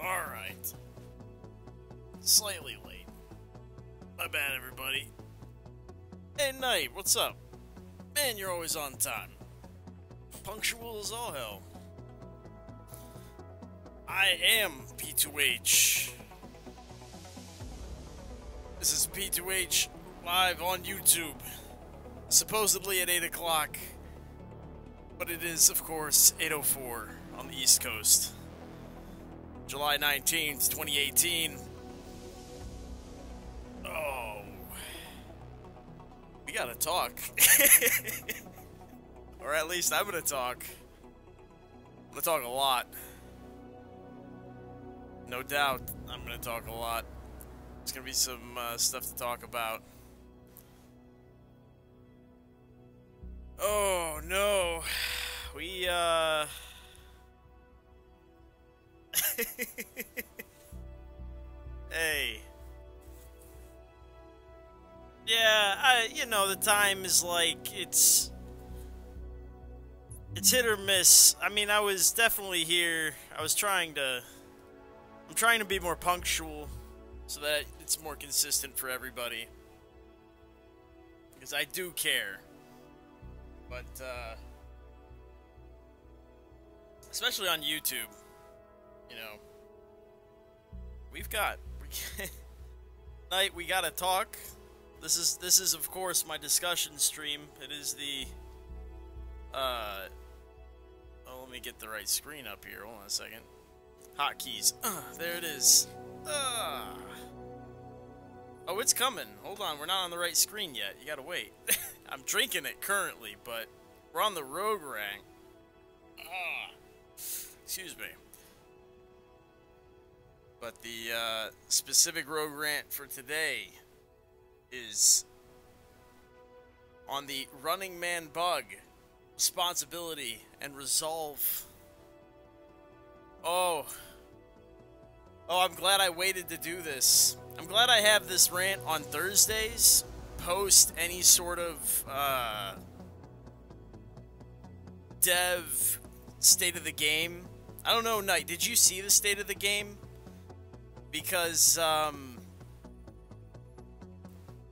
Alright. Slightly late. My bad, everybody. Hey, Knight, what's up? Man, you're always on time. Punctual as all hell. I am P2H. This is P2H live on YouTube. Supposedly at 8 o'clock. But it is, of course, 8:04 on the East Coast. July 19th, 2018. Oh. We gotta talk. Or at least I'm gonna talk. I'm gonna talk a lot. No doubt, I'm gonna talk a lot. There's gonna be some stuff to talk about. Oh, no. We, Hey. Yeah, you know, the time is like, it's hit or miss. I mean, I was definitely here. I'm trying to be more punctual so that it's more consistent for everybody. Because I do care. But, especially on YouTube, you know, Night, we gotta talk. This is of course my discussion stream. It is the, oh, let me get the right screen up here. Hold on a second. Hotkeys. There it is. Oh, it's coming. Hold on, we're not on the right screen yet. You gotta wait. I'm drinking it currently, but we're on the rogue rank. Excuse me. But the specific rogue rant for today is on the Running Man bug, responsibility, and resolve. Oh, I'm glad I waited to do this. I'm glad I have this rant on Thursdays, post any sort of dev state of the game. I don't know, Knight, did you see the state of the game? Because I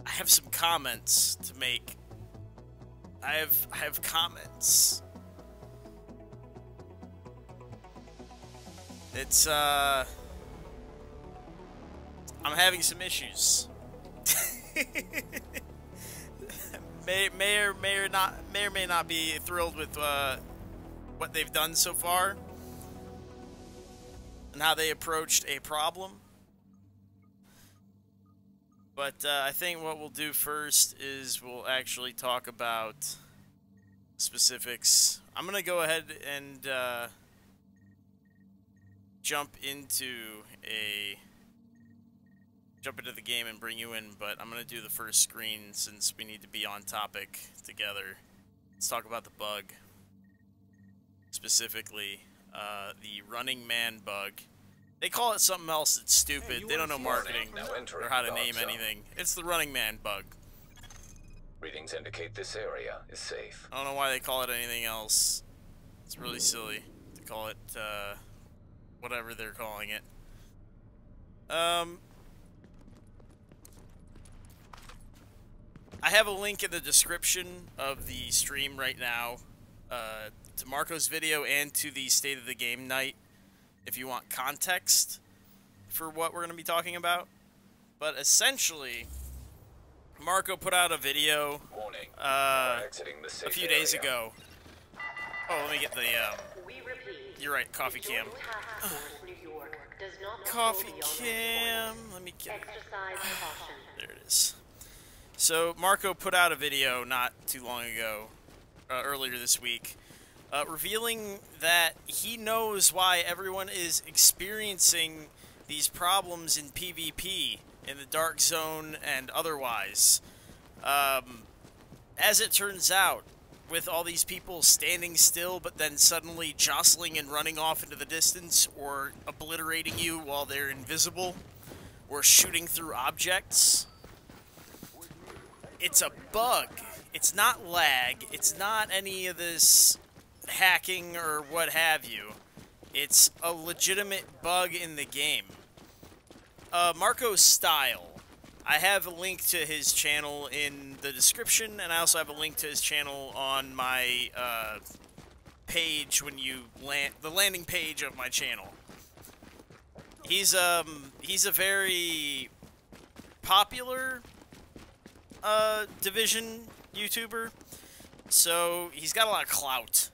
have some comments to make. I have comments. It's I'm having some issues. may or may not be thrilled with what they've done so far and how they approached a problem. But I think what we'll do first is we'll actually talk about specifics. I'm gonna go ahead and jump into the game and bring you in, but I'm gonna do the first screen since we need to be on topic together. Let's talk about the bug. Specifically, the Running Man bug. They call it something else that's stupid. Hey, they don't know marketing or how to name anything. It's the Running Man bug. Readings indicate this area is safe. I don't know why they call it anything else. It's really silly to call it whatever they're calling it. I have a link in the description of the stream right now to Marco's video and to the State of the Game Night if you want context for what we're going to be talking about. But essentially, Marco put out a video a few days ago. Oh, let me get the, you're right, coffee cam. Coffee cam, let me get it. There it is. So, Marco put out a video not too long ago, earlier this week, revealing that he knows why everyone is experiencing these problems in PvP, in the Dark Zone and otherwise. As it turns out, with all these people standing still but then suddenly jostling and running off into the distance, or obliterating you while they're invisible, or shooting through objects, it's a bug. It's not lag. It's not any of this hacking or what have you. It's a legitimate bug in the game. MarcoStyle. I have a link to his channel in the description, and I also have a link to his channel on my page when you land the landing page of my channel. He's a very popular Division YouTuber, so he's got a lot of clout.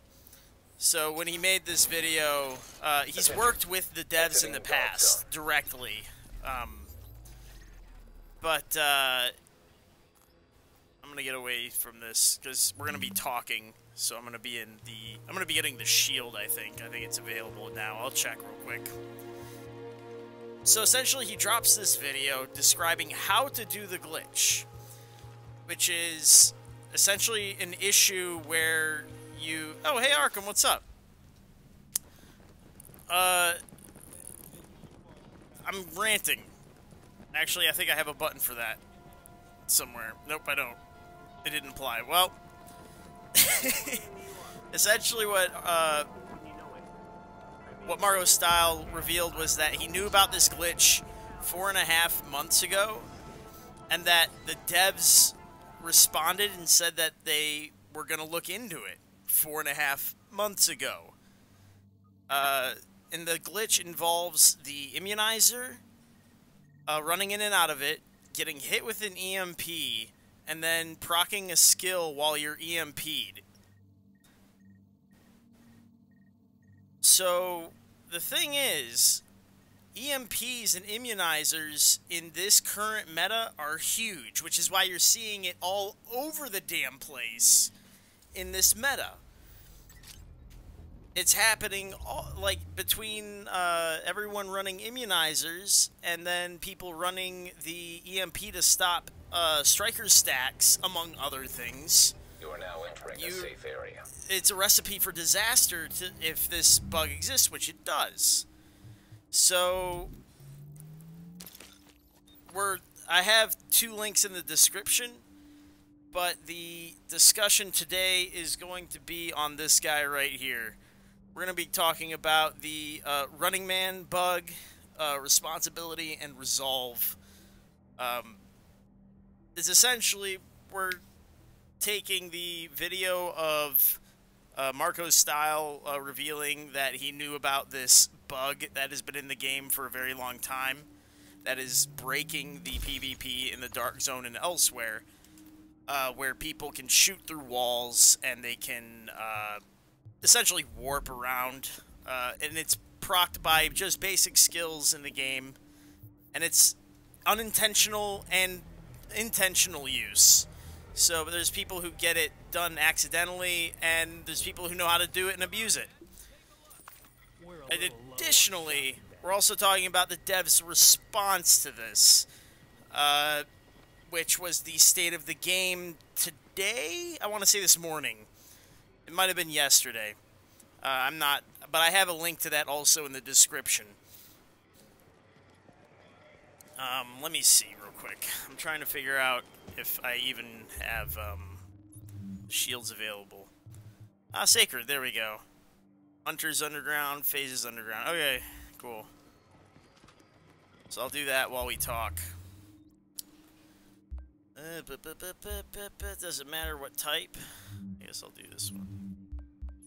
So when he made this video, he's worked with the devs in the past directly. But I'm gonna get away from this because we're gonna be talking. So I'm gonna be getting the shield. I think it's available now. I'll check real quick. So essentially, he drops this video describing how to do the glitch, which is essentially an issue where you. Oh, hey Arkham, what's up? I'm ranting. Actually, I think I have a button for that somewhere. Nope, I don't. It didn't apply. Well, essentially what MarcoStyle revealed was that he knew about this glitch 4.5 months ago, and that the devs responded and said that they were going to look into it 4.5 months ago. And the glitch involves the immunizer, running in and out of it, getting hit with an EMP, and then proccing a skill while you're EMP'd. So, the thing is, EMPs and immunizers in this current meta are huge, which is why you're seeing it all over the damn place in this meta. It's happening like between everyone running immunizers and then people running the EMP to stop striker stacks, among other things. You are now entering a safe area. It's a recipe for disaster if this bug exists, which it does. So I have 2 links in the description, but the discussion today is going to be on this guy right here. We're going to be talking about the Running Man bug, responsibility, and resolve. Is essentially, we're taking the video of MarcoStyle revealing that he knew about this bug that has been in the game for a very long time, that is breaking the PvP in the Dark Zone and elsewhere, where people can shoot through walls and they can essentially warp around, and it's procced by just basic skills in the game, and it's unintentional and intentional use. So there's people who get it done accidentally, and there's people who know how to do it and abuse it. And additionally, we're also talking about the devs' response to this, which was the state of the game today? I want to say this morning. It might have been yesterday. I'm not, but I have a link to that also in the description. Let me see real quick. I'm trying to figure out if I even have shields available. Sacred, there we go. Hunters underground, phases underground. Okay, cool. So I'll do that while we talk. Doesn't matter what type. I guess I'll do this one.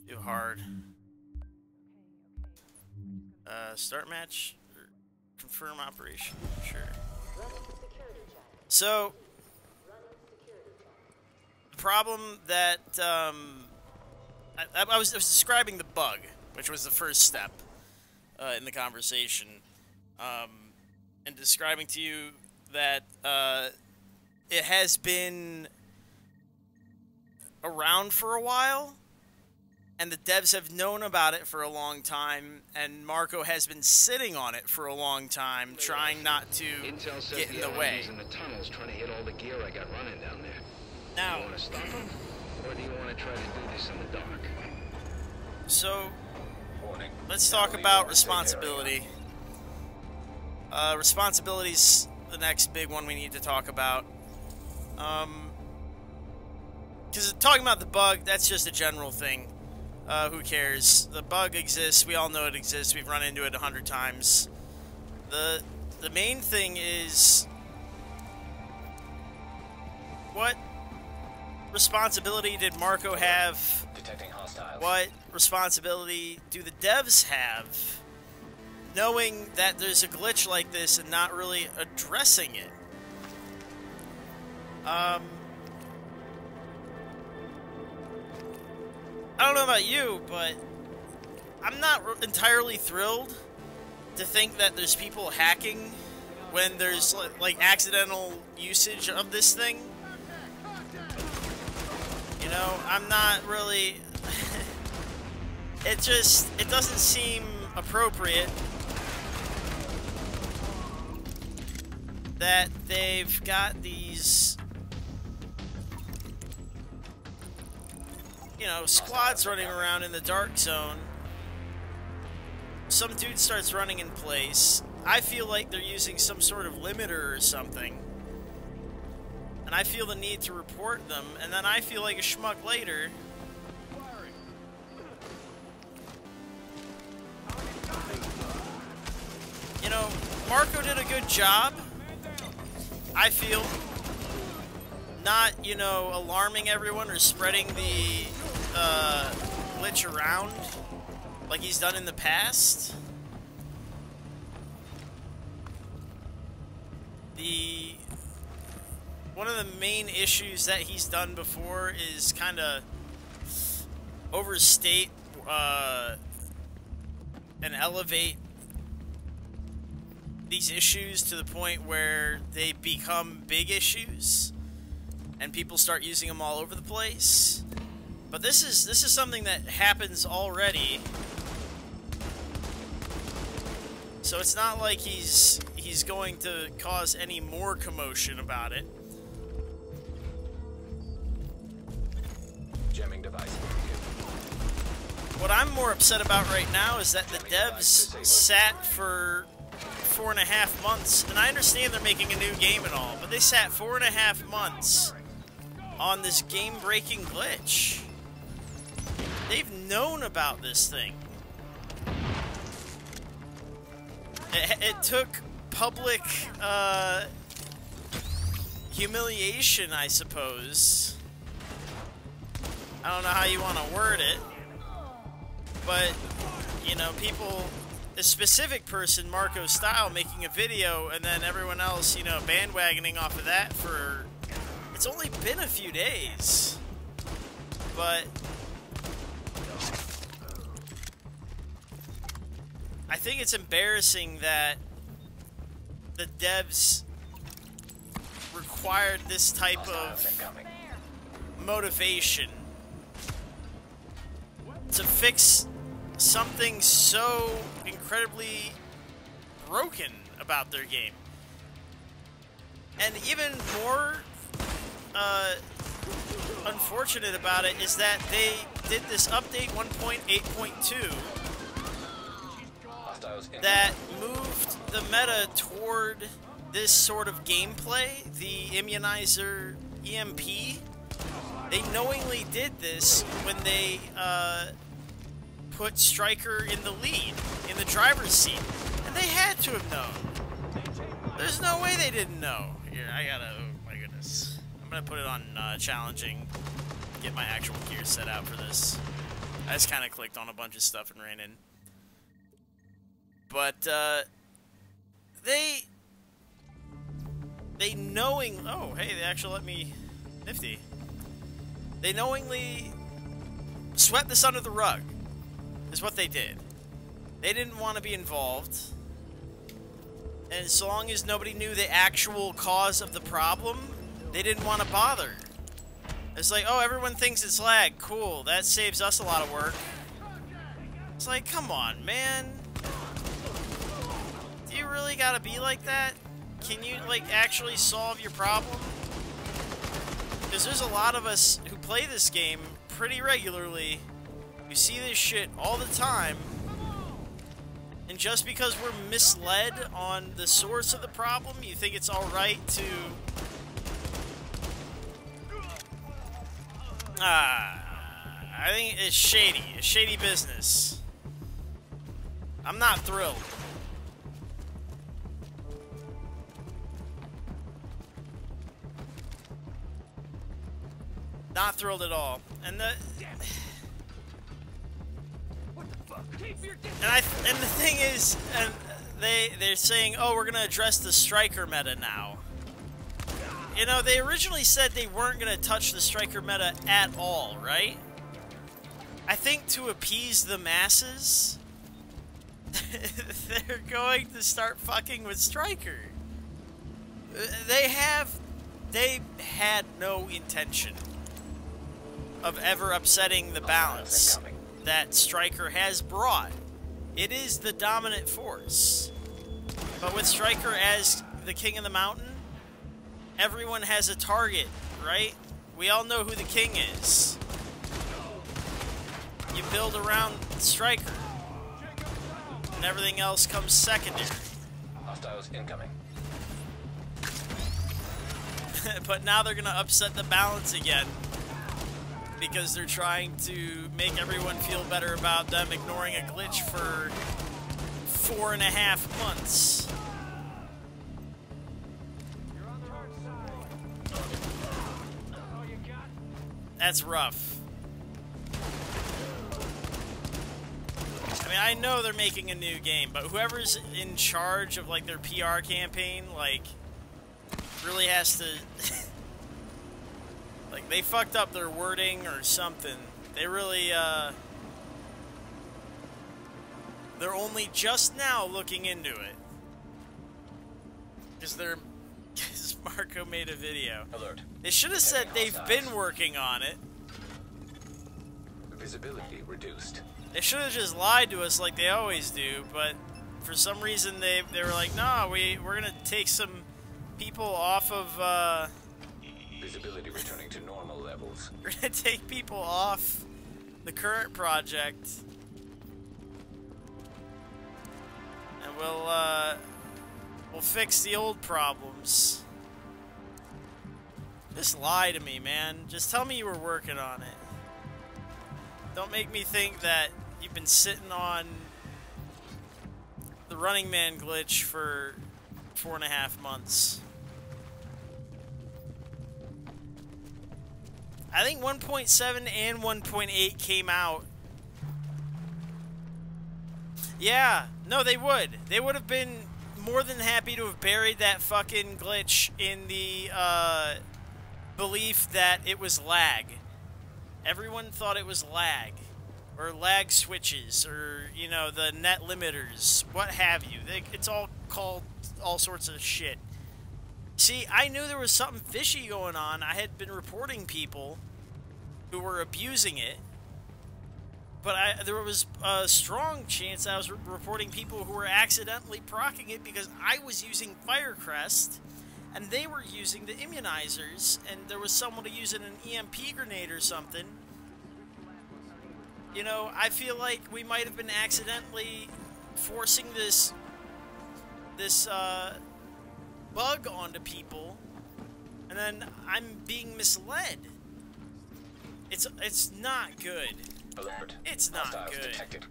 Do hard. Start match. Confirm operation. Sure. So, the problem that I was describing the bug, which was the first step in the conversation, and describing to you that it has been around for a while, and the devs have known about it for a long time, and Marco has been sitting on it for a long time, trying not to get in the way. In the tunnels, trying to hit all the gear I got running down there. Now, you want to stop them, or do you want to try to do this in the dark? So, let's talk about responsibility. Responsibility's the next big one we need to talk about. Because talking about the bug, that's just a general thing. Who cares? The bug exists. We all know it exists. We've run into it 100 times. The main thing is, what responsibility did Marco have? Detecting hostiles. What responsibility do the devs have, knowing that there's a glitch like this and not really addressing it? I don't know about you, but I'm not entirely thrilled to think that there's people hacking when there's like accidental usage of this thing. You know, I'm not really... it doesn't seem appropriate that they've got these, you know, squads running around in the dark zone. Some dude starts running in place. I feel like they're using some sort of limiter or something. And I feel the need to report them, and then I feel like a schmuck later. You know, Marco did a good job, I feel, not, you know, alarming everyone or spreading the glitch around like he's done in the past. One of the main issues that he's done before is kind of overstate and elevate these issues to the point where they become big issues and people start using them all over the place. But this is something that happens already, so it's not like he's going to cause any more commotion about it. Jamming device. What I'm more upset about right now is that the devs sat for 4.5 months, and I understand they're making a new game and all, but they sat 4.5 months on this game-breaking glitch. They've known about this thing. It took public humiliation, I suppose. I don't know how you want to word it, but, you know, people, a specific person, MarcoStyle, making a video, and then everyone else, you know, bandwagoning off of that for, it's only been a few days, but I think it's embarrassing that the devs required this type of motivation to fix something so incredibly broken about their game. And even more unfortunate about it is that they did this update 1.8.2 that moved the meta toward this sort of gameplay, the immunizer EMP. They knowingly did this when they put Stryker in the lead, in the driver's seat. And they had to have known. There's no way they didn't know. Here, I gotta, oh my goodness. I'm gonna put it on challenging, get my actual gear set out for this. I just kind of clicked on a bunch of stuff and ran in. But, they knowing, oh, hey, they actually let me, nifty. They knowingly swept this under the rug, is what they did. They didn't want to be involved. And as long as nobody knew the actual cause of the problem, they didn't want to bother. It's like, oh, everyone thinks it's lag. Cool, that saves us a lot of work. It's like, come on, man. Do you really gotta be like that? Can you, like, actually solve your problem? Because there's a lot of us who play this game pretty regularly, who see this shit all the time, and just because we're misled on the source of the problem, you think it's alright to... I think it's shady. It's shady business. I'm not thrilled. Not thrilled at all. And the and the thing is, and they're saying, oh, we're gonna address the striker meta now. You know, they originally said they weren't gonna touch the striker meta at all, right? I think to appease the masses, they're going to start fucking with striker. They had no intention of ever upsetting the balance that striker has brought. It is the dominant force. But with striker as the king of the mountain, everyone has a target, right? We all know who the king is. You build around striker, and everything else comes secondary. Hostiles incoming. But now they're gonna upset the balance again, because they're trying to make everyone feel better about them ignoring a glitch for 4.5 months. That's rough. I mean, I know they're making a new game, but whoever's in charge of, like, their PR campaign, like, really has to... like, they fucked up their wording or something. They really, they're only just now looking into it. Because Marco made a video. Alert. They should have said they've been working on it. Visibility reduced. They should have just lied to us like they always do, but for some reason they were like, no, we're gonna take some people off of, Visibility returning to normal levels. we're gonna take people off the current project, and we'll fix the old problems. Just lie to me, man. Just tell me you were working on it. Don't make me think that you've been sitting on the Running Man glitch for 4.5 months. I think 1.7 and 1.8 came out. Yeah, no, they would. They would have been more than happy to have buried that fucking glitch in the belief that it was lag. Everyone thought it was lag, or lag switches, or, you know, the net limiters, what have you. It's all called all sorts of shit. See, I knew there was something fishy going on. I had been reporting people who were abusing it, but there was a strong chance I was reporting people who were accidentally proccing it because I was using Firecrest, and they were using the immunizers, and there was someone using an EMP grenade or something. You know, I feel like we might have been accidentally forcing this bug onto people, and then I'm being misled. It's not good. Alert. It's not Hostiles good. detected.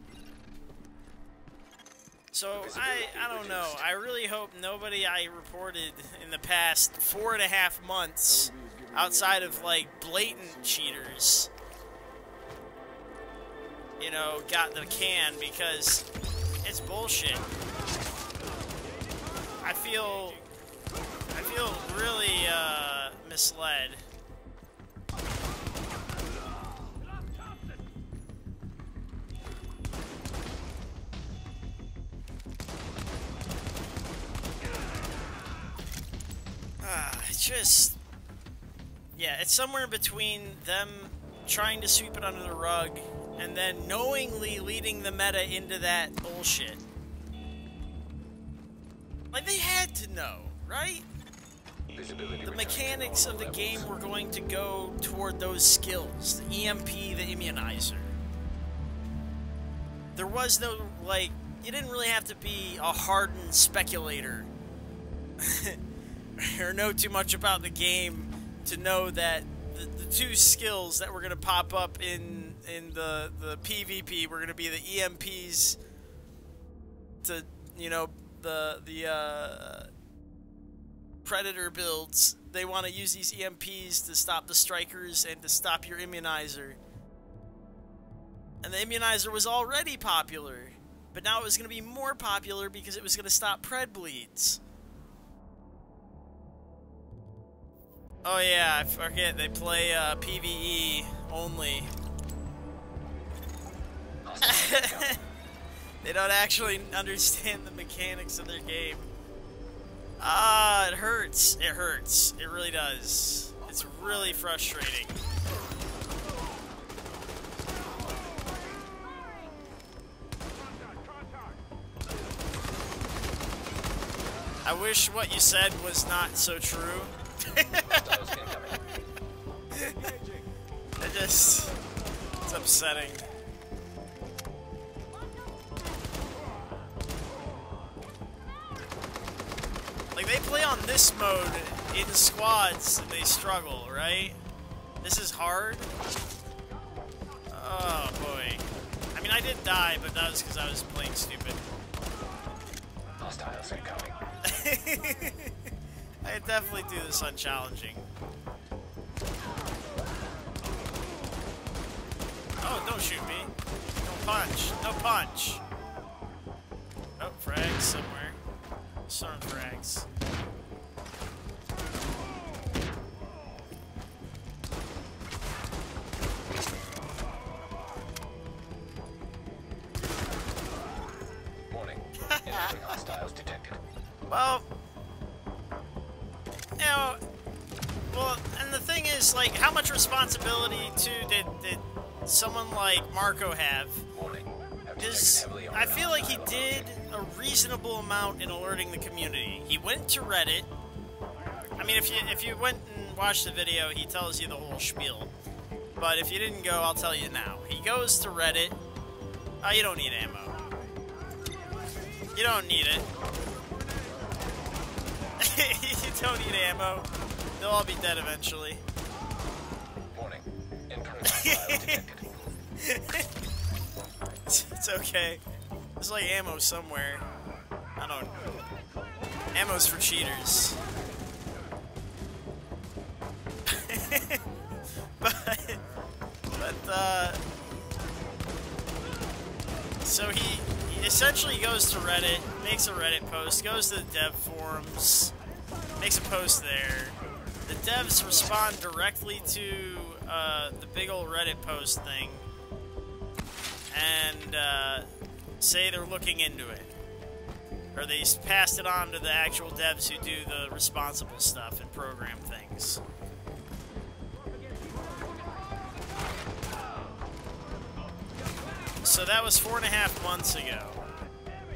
So I don't know. I really hope nobody I reported in the past 4.5 months, outside of like blatant cheaters, you know, got the can, because it's bullshit. I feel really misled. It's just, yeah, it's somewhere between them trying to sweep it under the rug and then knowingly leading the meta into that bullshit. Like, they had to know, right? The mechanics of the game were going to go toward those skills. The EMP, the immunizer. There was no, like, you didn't really have to be a hardened speculator or know too much about the game to know that the two skills that were going to pop up in in the PvP, we're gonna be the EMPs to, you know, the Predator builds. They want to use these EMPs to stop the strikers and to stop your immunizer. And the immunizer was already popular, but now it was going to be more popular because it was going to stop pred bleeds. Oh yeah, I forget, they play PvE only. They don't actually understand the mechanics of their game. Ah, it hurts. It hurts. It really does. It's really frustrating. I wish what you said was not so true. It's upsetting. Like, they play on this mode in squads and they struggle, right? This is hard. Oh boy. I mean, I did die, but that was because I was playing stupid. Hostiles incoming. I definitely do this on challenging. Oh, don't shoot me. No punch. No punch. Oh, frags somewhere. Some frags. Warning. Incoming hostiles detected. Well, you know, well, and the thing is, like, how much responsibility, too, did someone like Marco have? Warning. Because I feel like he did a reasonable amount in alerting the community. He went to Reddit. I mean, if you went and watched the video, he tells you the whole spiel. But if you didn't go, I'll tell you now. He goes to Reddit. Oh, you don't need ammo. You don't need it. You don't need ammo. They'll all be dead eventually. Warning. Incoming hostiles detected. It's okay. There's like ammo somewhere. I don't know. Ammo's for cheaters. So he essentially goes to Reddit, makes a Reddit post, goes to the dev forums, makes a post there. The devs respond directly to the big old Reddit post thing and say they're looking into it. Or they passed it on to the actual devs who do the responsible stuff and program things. So that was 4.5 months ago.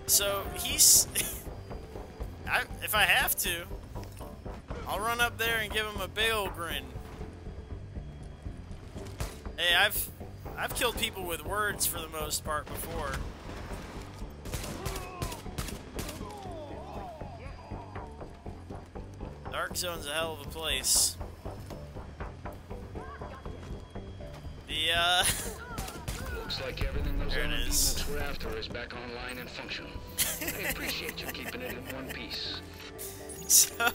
So he's... if I have to, I'll run up there and give him a big ol' grin. Hey, I've killed people with words for the most part before. Dark Zone's a hell of a place. Looks like everything those There it R&D is. mooks were after is back online and functional. I appreciate you keeping it in one piece. So,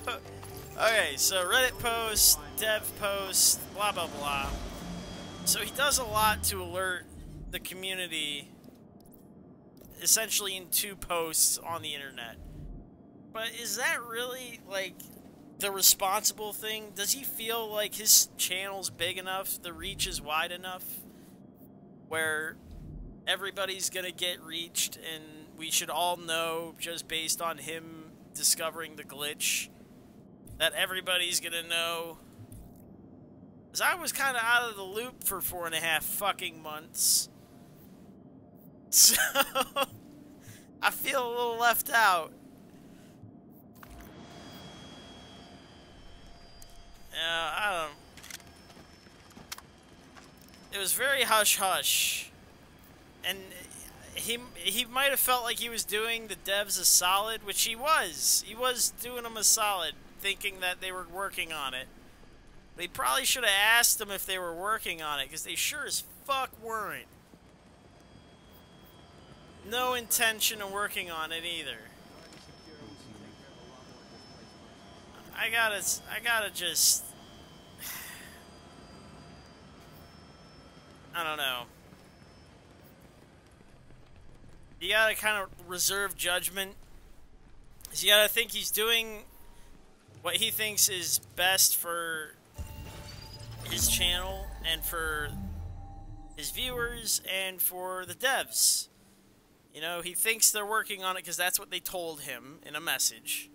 okay, so Reddit post, dev post, blah blah blah. So he does a lot to alert the community, essentially in 2 posts on the internet. But is that really, like, the responsible thing? Does he feel like his channel's big enough, the reach is wide enough, where everybody's gonna get reached and we should all know, just based on him discovering the glitch, that everybody's gonna know? Because I was kind of out of the loop for 4.5 fucking months. So, I feel a little left out. Yeah, I don't... It was very hush-hush. And he might have felt like he was doing the devs a solid, which he was. He was doing them a solid, thinking that they were working on it. But he probably should have asked them if they were working on it, because they sure as fuck weren't. No intention of working on it either. I gotta just... I don't know. You gotta kind of reserve judgment. You gotta think he's doing what he thinks is best for his channel and for his viewers and for the devs. You know, he thinks they're working on it because that's what they told him in a message.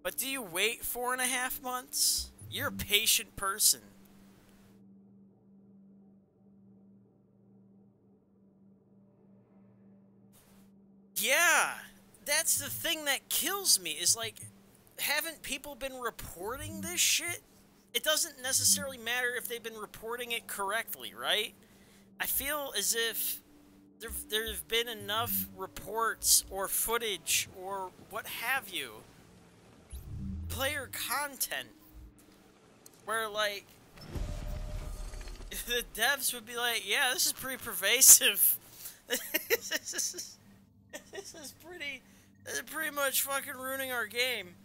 But do you wait 4.5 months? You're a patient person. Yeah, that's the thing that kills me, is like, haven't people been reporting this shit? It doesn't necessarily matter if they've been reporting it correctly, right? I feel as if there have been enough reports or footage or what have you, player content, where like, the devs would be like, yeah, this is pretty pervasive. This is pretty much fucking ruining our game.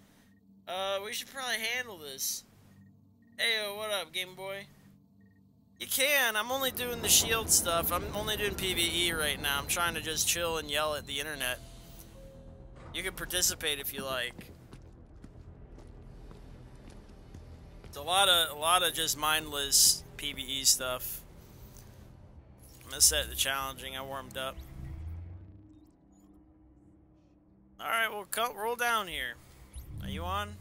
We should probably handle this. Heyo, what up, Game Boy? You can. I'm only doing the shield stuff. I'm only doing PvE right now. I'm trying to just chill and yell at the internet. You can participate if you like. It's a lot of just mindless PvE stuff. I'm gonna set the challenging. I warmed up. Alright, well, roll down here. Are you on?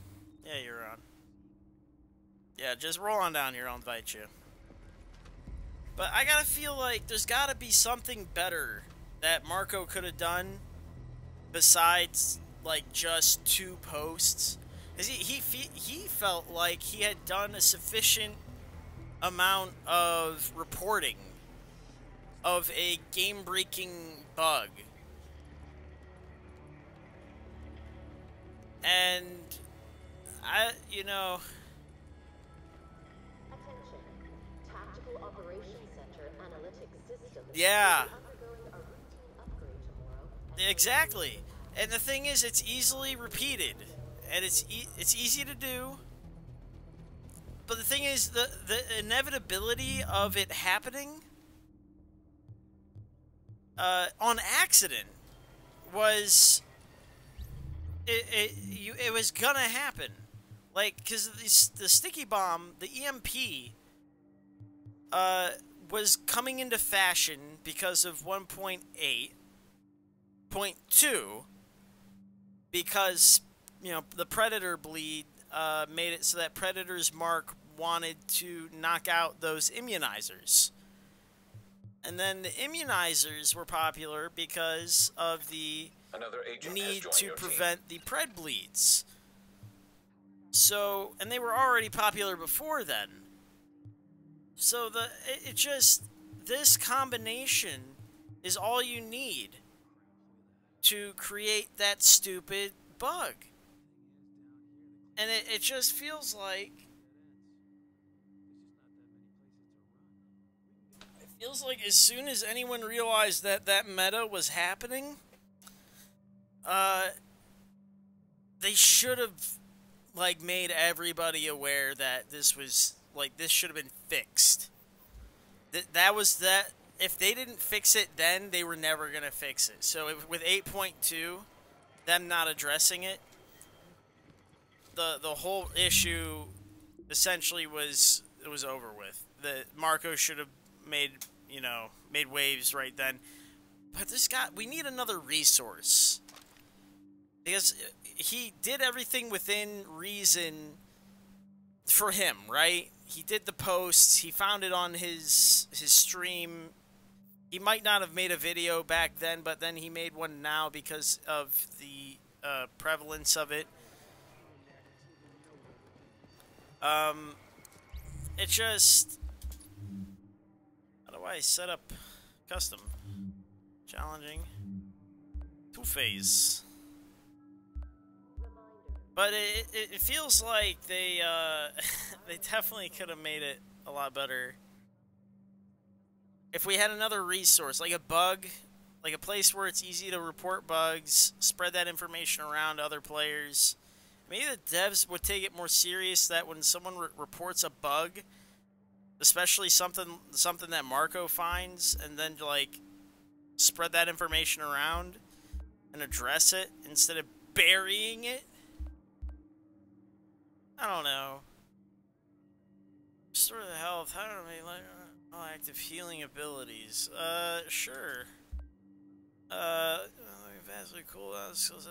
Yeah, you're on. Yeah, just roll on down here. I'll invite you. But I gotta feel like there's gotta be something better that Marco could have done besides, like, just 2 posts. Because he felt like he had done a sufficient amount of reporting of a game-breaking bug. And you know... Attention. Tactical Operations Center Analytics System. Yeah. Undergoing a routine upgrade tomorrow. Exactly. And the thing is, it's easily repeated. And it's easy to do. But the thing is, the inevitability of it happening on accident was... It was gonna happen, like, because the sticky bomb, the EMP, was coming into fashion because of 1.8.2, because, you know, the Predator bleed made it so that Predator's mark wanted to knock out those immunizers. And then the immunizers were popular because of the need to prevent the pred bleeds. So, and they were already popular before then. So it just, this combination is all you need to create that stupid bug. And it just feels like, as soon as anyone realized that that meta was happening, they should have, like, made everybody aware that this was, like, this should have been fixed. If they didn't fix it then, they were never gonna fix it. So with 8.2, them not addressing it, the whole issue essentially was over with. Marco should have made waves right then. But we need another resource. Because he did everything within reason for him, right? He did the posts, he found it on his stream. He might not have made a video back then, but then he made one now because of the prevalence of it. It just... How do I set up custom? Challenging. 2-phase. But it feels like they they definitely could have made it a lot better. if we had another resource, like a bug, like a place where it's easy to report bugs, spread that information around to other players. Maybe the devs would take it more serious that when someone reports a bug, especially something that Marco finds, and then like spread that information around and address it instead of burying it. I don't know. Restore the health. How do I like active healing abilities? Sure. Vastly cool skills.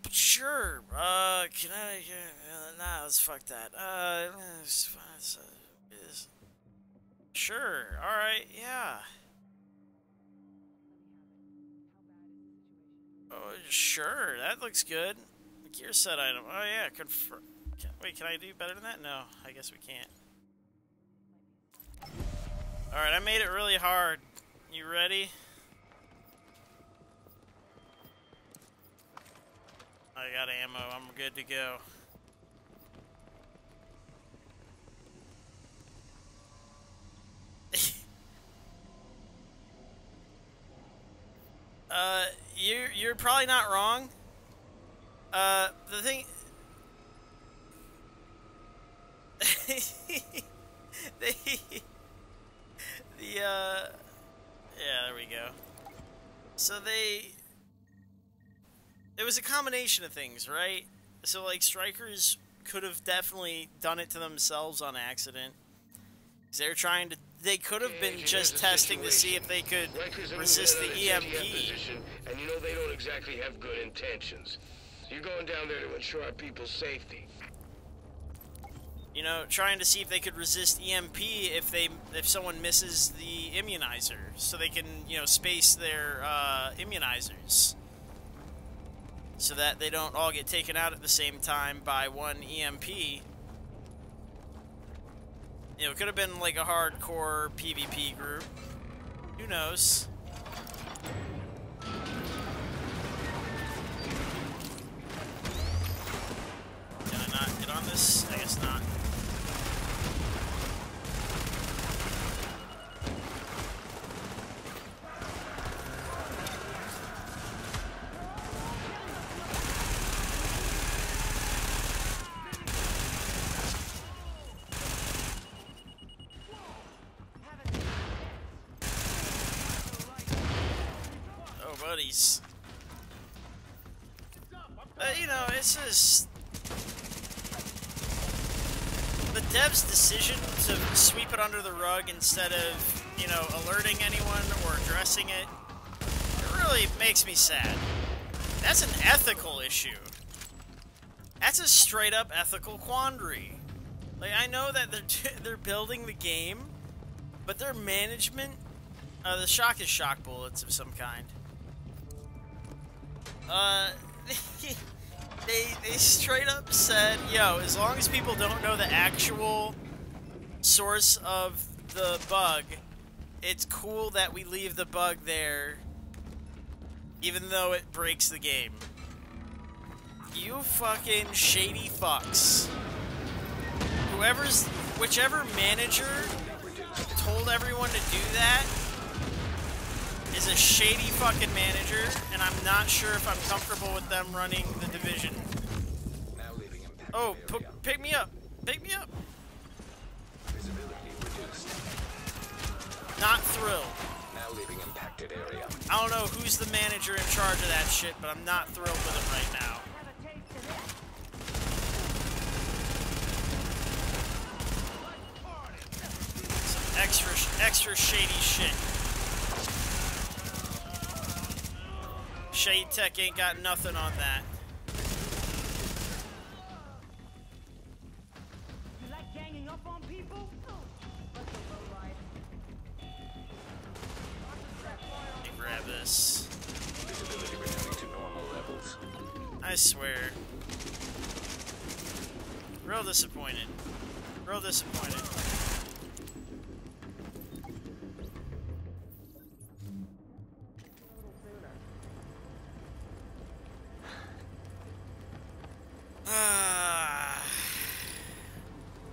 Sure. Can I? Nah, let's fuck that. Sure. All right. Yeah. Oh, sure. That looks good. Gear set item. Oh yeah. Confirm. Wait, can I do better than that? No, I guess we can't. All right, I made it really hard. You ready? I got ammo. I'm good to go. You're probably not wrong. The thing. Yeah, there we go. So it was a combination of things, right? So like strikers could have definitely done it to themselves on accident. They're trying to. They could have been just testing to see if they could resist the EMP. And you know they don't exactly have good intentions. So you're going down there to ensure our people's safety. You know, trying to see if they could resist EMP if someone misses the immunizer, so they can, you know, space their immunizers, so that they don't all get taken out at the same time by one EMP. You know, it could have been like a hardcore PvP group. Who knows? Can I not get on this? I guess not. Buddies. You know, it's just the devs' decision to sweep it under the rug instead of, you know, alerting anyone or addressing it. It really makes me sad. That's an ethical issue. That's a straight up ethical quandary. Like, I know that they're building the game, but their management, the shock is shock bullets of some kind. They straight up said, yo, as long as people don't know the actual source of the bug, it's cool that we leave the bug there, even though it breaks the game. You fucking shady fucks. Whichever manager told everyone to do that is a shady fucking manager, and I'm not sure if I'm comfortable with them running the division. Oh, pick me up! Pick me up! Not thrilled. Now leaving impacted area. I don't know who's the manager in charge of that shit, but I'm not thrilled with him right now. Some extra shady shit. Shade Tech ain't got nothing on that. You like ganging up on people? Let me grab this. Visibility returning to normal levels. I swear. Real disappointed. Real disappointed.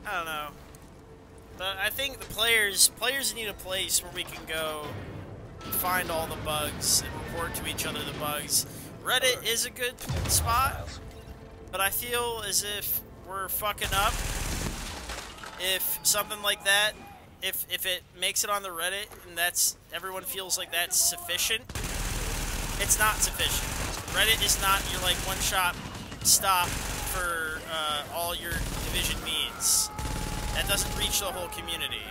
I don't know. But I think the players need a place where we can go find all the bugs and report to each other the bugs. Reddit is a good spot, but I feel as if we're fucking up if something like that, if it makes it on the Reddit and everyone feels like that's sufficient. It's not sufficient. Reddit is not your like one-shot stop for all your division needs. That doesn't reach the whole community.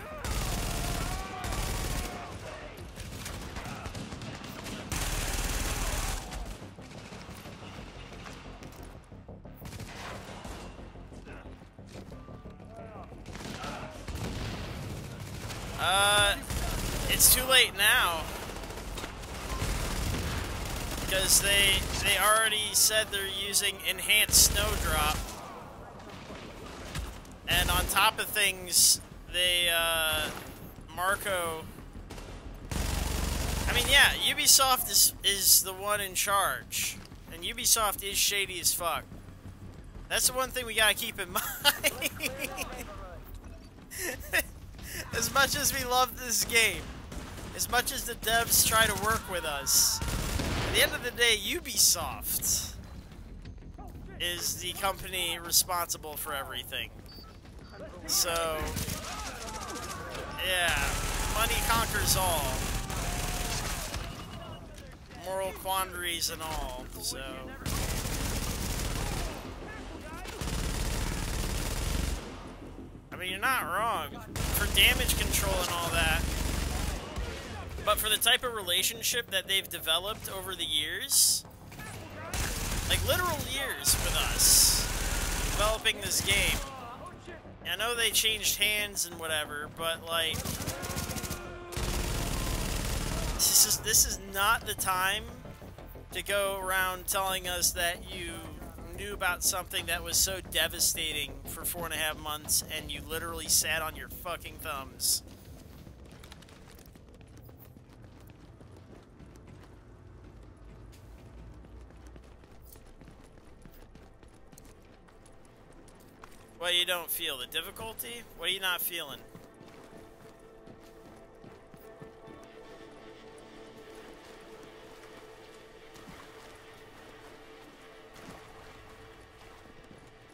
It's too late now. Because they already said they're using enhanced snowdrop. And on top of things, they, Marco... I mean, yeah, Ubisoft is the one in charge. And Ubisoft is shady as fuck. That's the one thing we gotta keep in mind. As much as we love this game, as much as the devs try to work with us, at the end of the day, Ubisoft is the company responsible for everything. So, yeah, money conquers all. Moral quandaries and all, so... I mean, you're not wrong. For damage control and all that. But for the type of relationship that they've developed over the years, like literal years with us, developing this game. I know they changed hands and whatever, but like, this is not the time to go around telling us that you knew about something that was so devastating for 4.5 months and you literally sat on your fucking thumbs. What, you don't feel? The difficulty? What are you not feeling?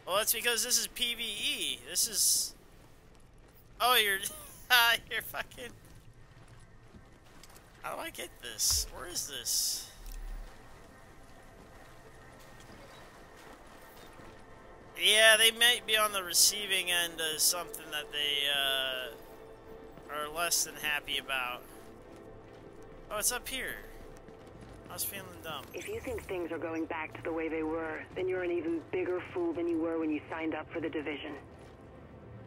Well, that's because this is PvE. This is... Oh, you're... you're fucking... How do I get this? Where is this? Yeah, they might be on the receiving end of something that they, are less than happy about. Oh, it's up here. I was feeling dumb. If you think things are going back to the way they were, then you're an even bigger fool than you were when you signed up for the division.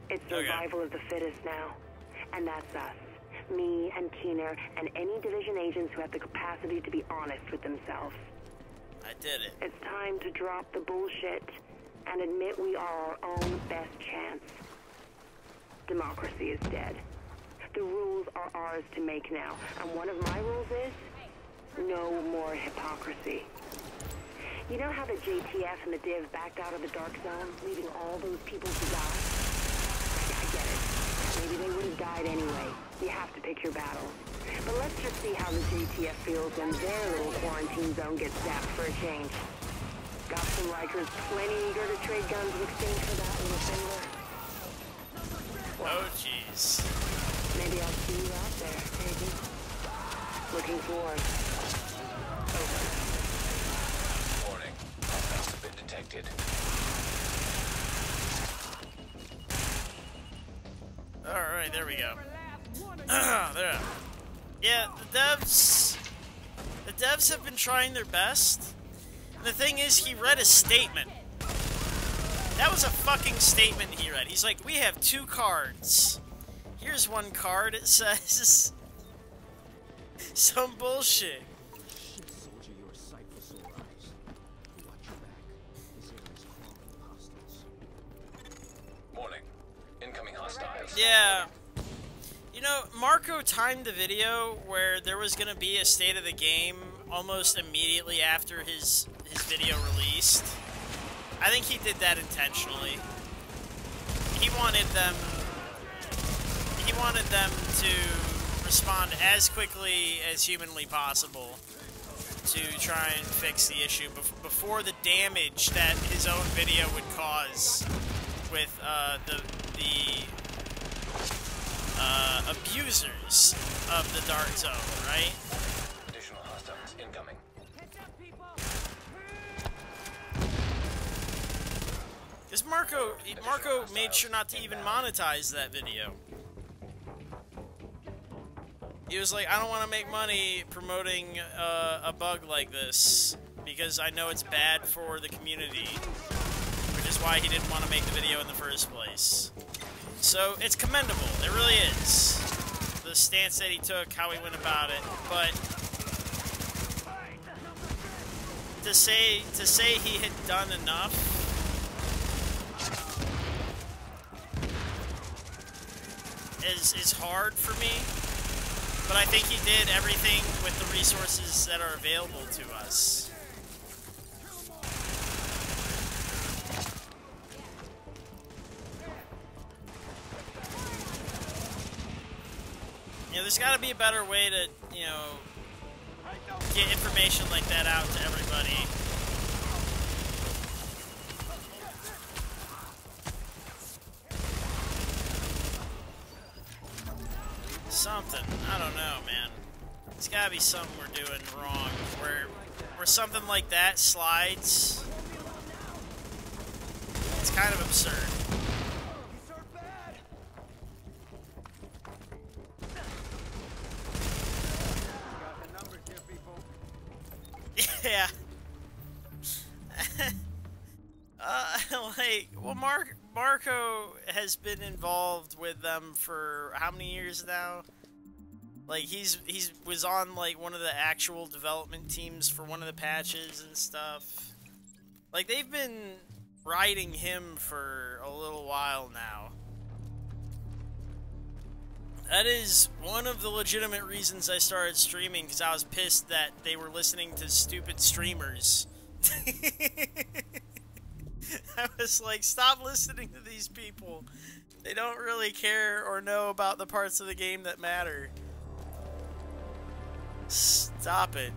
It's survival of the fittest now. And that's us. Me and Keener and any division agents who have the capacity to be honest with themselves. I did it. It's time to drop the bullshit and admit we are our own best chance. Democracy is dead. The rules are ours to make now, and one of my rules is no more hypocrisy. You know how the JTF and the Div backed out of the Dark Zone, leaving all those people to die? I get it. Maybe they would have died anyway. You have to pick your battles. But let's just see how the JTF feels when their little quarantine zone gets zapped for a change. Got some Rikers plenty eager to trade guns in exchange for that little finger. Oh, jeez. Maybe I'll see you out there, maybe. Looking forward. Over. Warning. Hostiles have been detected. Alright, there we go. There. Yeah, the devs have been trying their best. And the thing is, he read a statement. That was a fucking statement he read. He's like, we have 2 cards. Here's one card, it says... some bullshit. Warning. Incoming hostiles. Yeah. You know, Marco timed the video where there was going to be a state of the game almost immediately after his video released. I think he did that intentionally. he wanted them to respond as quickly as humanly possible to try and fix the issue before the damage that his own video would cause with the abusers of the Dark Zone, right? Additional hostiles incoming. Because Marco made sure not to even monetize that video. He was like, I don't want to make money promoting a bug like this because I know it's bad for the community, which is why he didn't want to make the video in the first place. So it's commendable, it really is. The stance that he took, how he went about it, but to say he had done enough is hard for me, but I think he did everything with the resources that are available to us. You know, there's got to be a better way to, you know, get information like that out to everybody. Something. I don't know, man. There's gotta be something we're doing wrong where something like that slides. It's kind of absurd. Yeah. Like, well, Marco has been involved with them for how many years now? Like, he was on, like, one of the actual development teams for one of the patches and stuff. Like, they've been riding him for a little while now. That is one of the legitimate reasons I started streaming, because I was pissed that they were listening to stupid streamers. I was like, stop listening to these people. They don't really care or know about the parts of the game that matter. Stop it.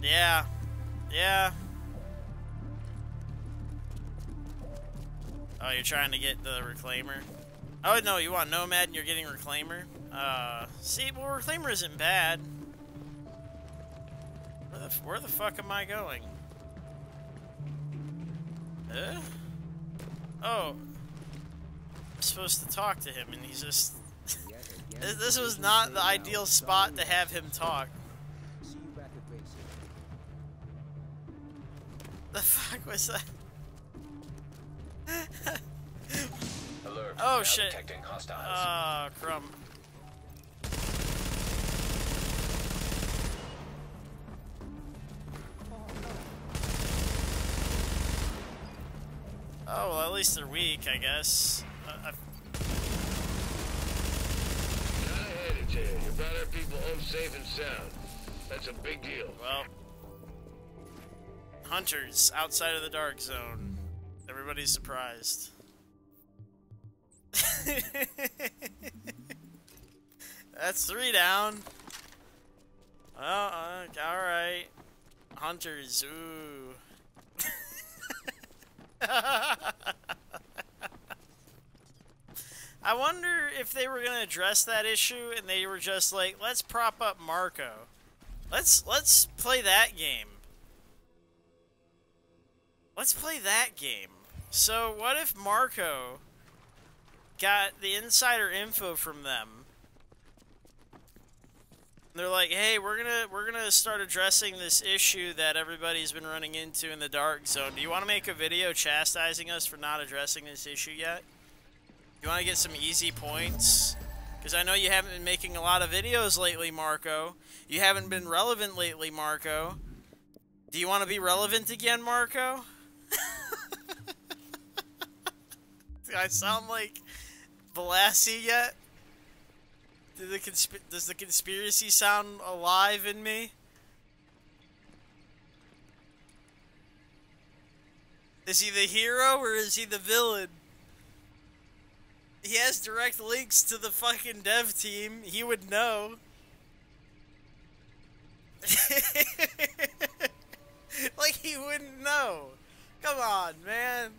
Yeah. Yeah. Oh, you're trying to get the Reclaimer? Oh, no, you want Nomad and you're getting Reclaimer? See, well, Reclaimer isn't bad. Where the fuck am I going? Oh. I'm supposed to talk to him and he's just... This was not the ideal spot to have him talk. The fuck was that? Alert. Oh Now shit. Detecting hostiles. Oh, crumb. Oh, well, at least they're weak, I guess. Gotta hand it to you. You brought our people home safe and sound. That's a big deal. Well, hunters outside of the Dark Zone. Everybody's surprised. That's 3 down. Well, alright. Hunters, ooh. I wonder if they were gonna address that issue and they were just like, let's prop up Marco. Let's play that game. Let's play that game. So what if Marco got the insider info from them? They're like, hey, we're gonna start addressing this issue that everybody's been running into in the Dark Zone. Do you want to make a video chastising us for not addressing this issue yet? You want to get some easy points? Because I know you haven't been making a lot of videos lately, Marco. You haven't been relevant lately, Marco. Do you want to be relevant again, Marco? Do I sound like Balassi yet? Does the conspiracy sound alive in me? Is he the hero or is he the villain? He has direct links to the fucking dev team. He would know. Like he wouldn't know. Come on, man.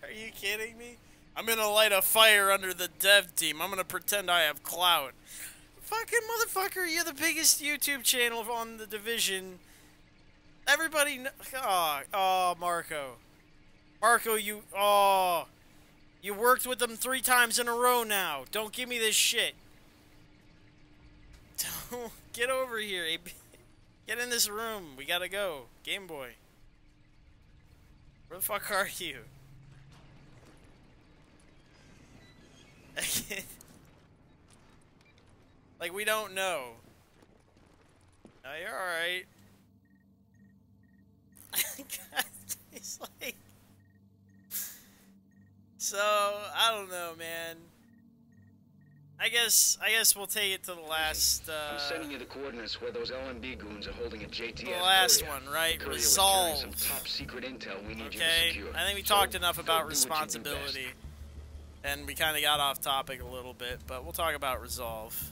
Are you kidding me? I'm gonna light a fire under the dev team. I'm gonna pretend I have clout. Fucking motherfucker, you're the biggest YouTube channel on the Division. Everybody oh, Marco. Marco, you worked with them 3 times in a row now. Don't give me this shit. Don't get over here. Get in this room. We gotta go. Game Boy. Where the fuck are you? Like, we don't know. No, you're alright. He's like... So, I don't know, man. I guess we'll take it to the last, I'm sending you the coordinates where those LMB goons are holding a JTF. The last area. one, right? Courier Resolve. Some top secret intel we need you to Okay, secure. I think we So, talked enough go about do what you do responsibility. best. And we kind of got off topic a little bit, but we'll talk about Resolve.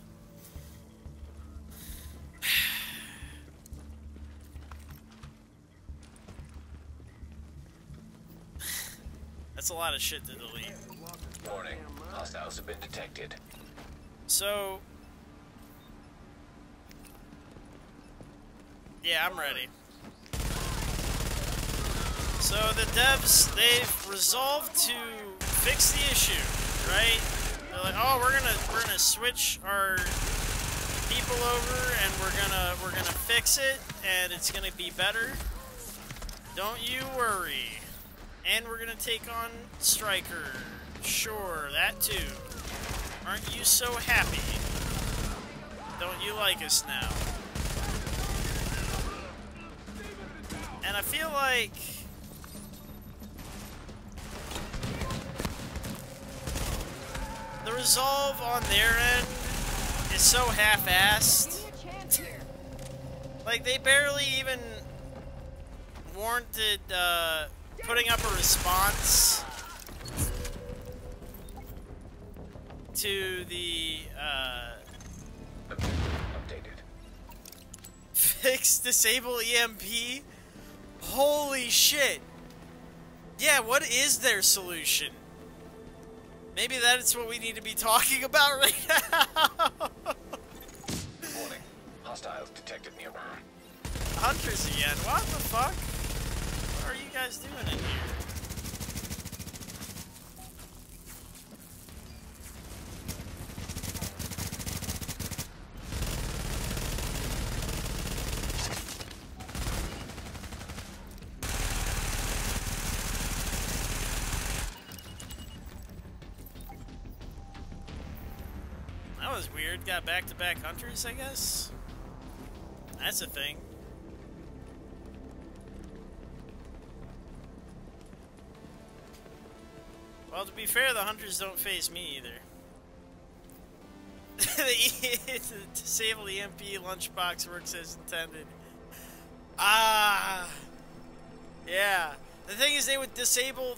That's a lot of shit to delete. Warning. Hostiles have been detected. So... Yeah, I'm ready. So the devs, they've resolved to fix the issue, right? They're like, oh, we're gonna switch our people over and we're gonna fix it and it's gonna be better. Don't you worry. And we're gonna take on Stryker. Sure, that too. Aren't you so happy? Don't you like us now? And I feel like the resolve on their end is so half-assed. Like, they barely even warranted putting up a response to the Updated. fix disable EMP. Holy shit. Yeah, what is their solution? Maybe that's what we need to be talking about right now. Warning. Hostiles detected nearby. Hunters again. What the fuck? What are you guys doing in here? That was weird. Got back-to-back hunters, I guess? That's a thing. Well, to be fair, the hunters don't face me either. The disable EMP lunchbox works as intended. Ah! Yeah. The thing is, they would disable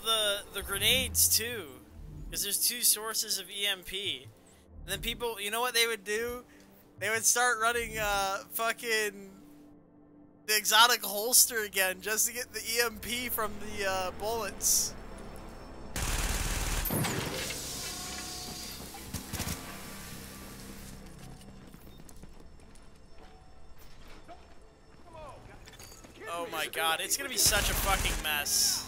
the grenades, too. Because there's 2 sources of EMP. And then people, you know what they would do? They would start running, fucking the exotic holster again, just to get the EMP from the, bullets. Oh my god, it's gonna be such a fucking mess.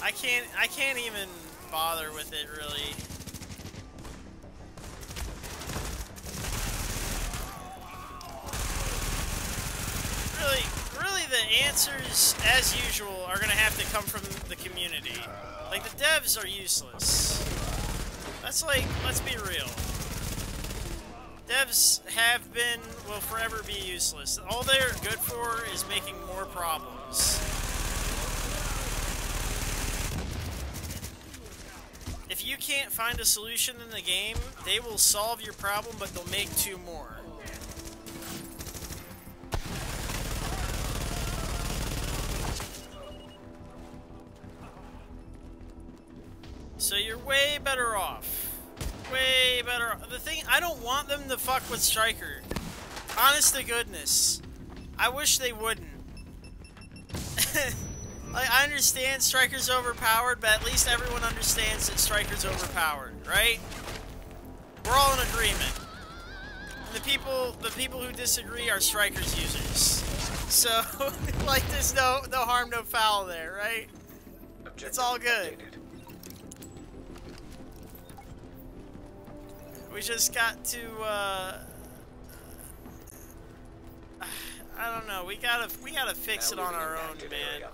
I can't even bother with it, really. Really, the answers, as usual, are gonna have to come from the community. Like, the devs are useless. That's like, let's be real. Devs have been, will forever be useless. All they're good for is making more problems. If you can't find a solution in the game, they will solve your problem, but they'll make 2 more. So you're way better off. Way better off. The thing, I don't want them to fuck with Stryker. Honest to goodness. I wish they wouldn't. Like, I understand Stryker's overpowered, but at least everyone understands that Stryker's overpowered, right? We're all in agreement. The people who disagree are Stryker's users. So, like, there's no harm, no foul there, right? It's all good. We just got to, I don't know. We gotta fix it on our own, man.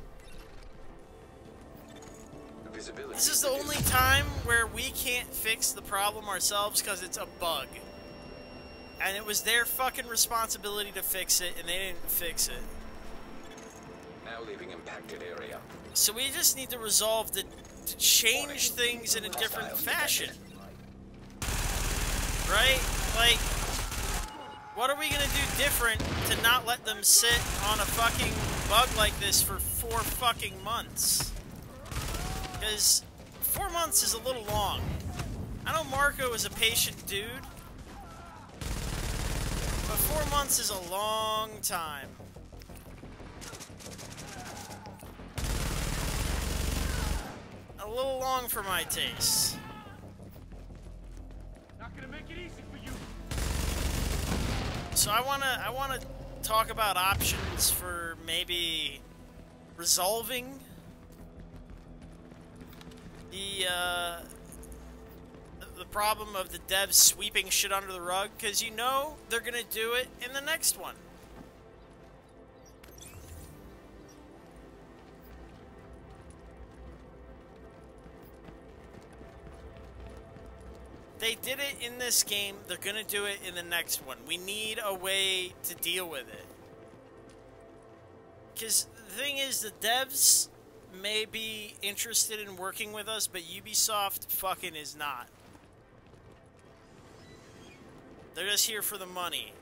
This is the only time where we can't fix the problem ourselves because it's a bug. And it was their fucking responsibility to fix it, and they didn't fix it. Now leaving impacted area. So we just need to resolve to change things in a different fashion. Right? Like, what are we gonna do different to not let them sit on a fucking bug like this for 4 fucking months? Because 4 months is a little long. I know Marco is a patient dude, but 4 months is a long time. A little long for my taste. Not gonna make it easy for you. So I wanna talk about options for maybe resolving the problem of the devs sweeping shit under the rug, because you know they're gonna do it in the next one. They did it in this game, they're gonna do it in the next one. We need a way to deal with it. Because the thing is, the devs may be interested in working with us, but Ubisoft fucking is not. They're just here for the money.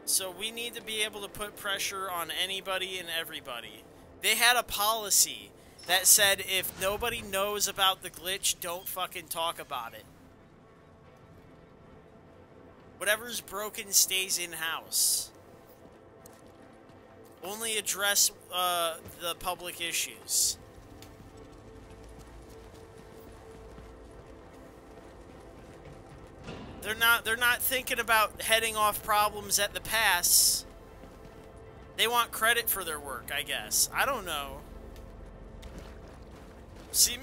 So we need to be able to put pressure on anybody and everybody. They had a policy that said if nobody knows about the glitch, don't fucking talk about it. Whatever's broken stays in-house. Only address the public issues. They're not thinking about heading off problems at the pass. They want credit for their work, I guess. I don't know. See?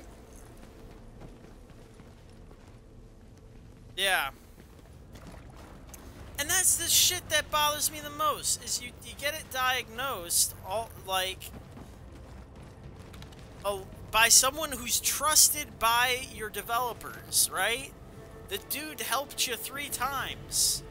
Yeah. And that's the shit that bothers me the most, is you get it diagnosed, by someone who's trusted by your developers, right? The dude helped you 3 times.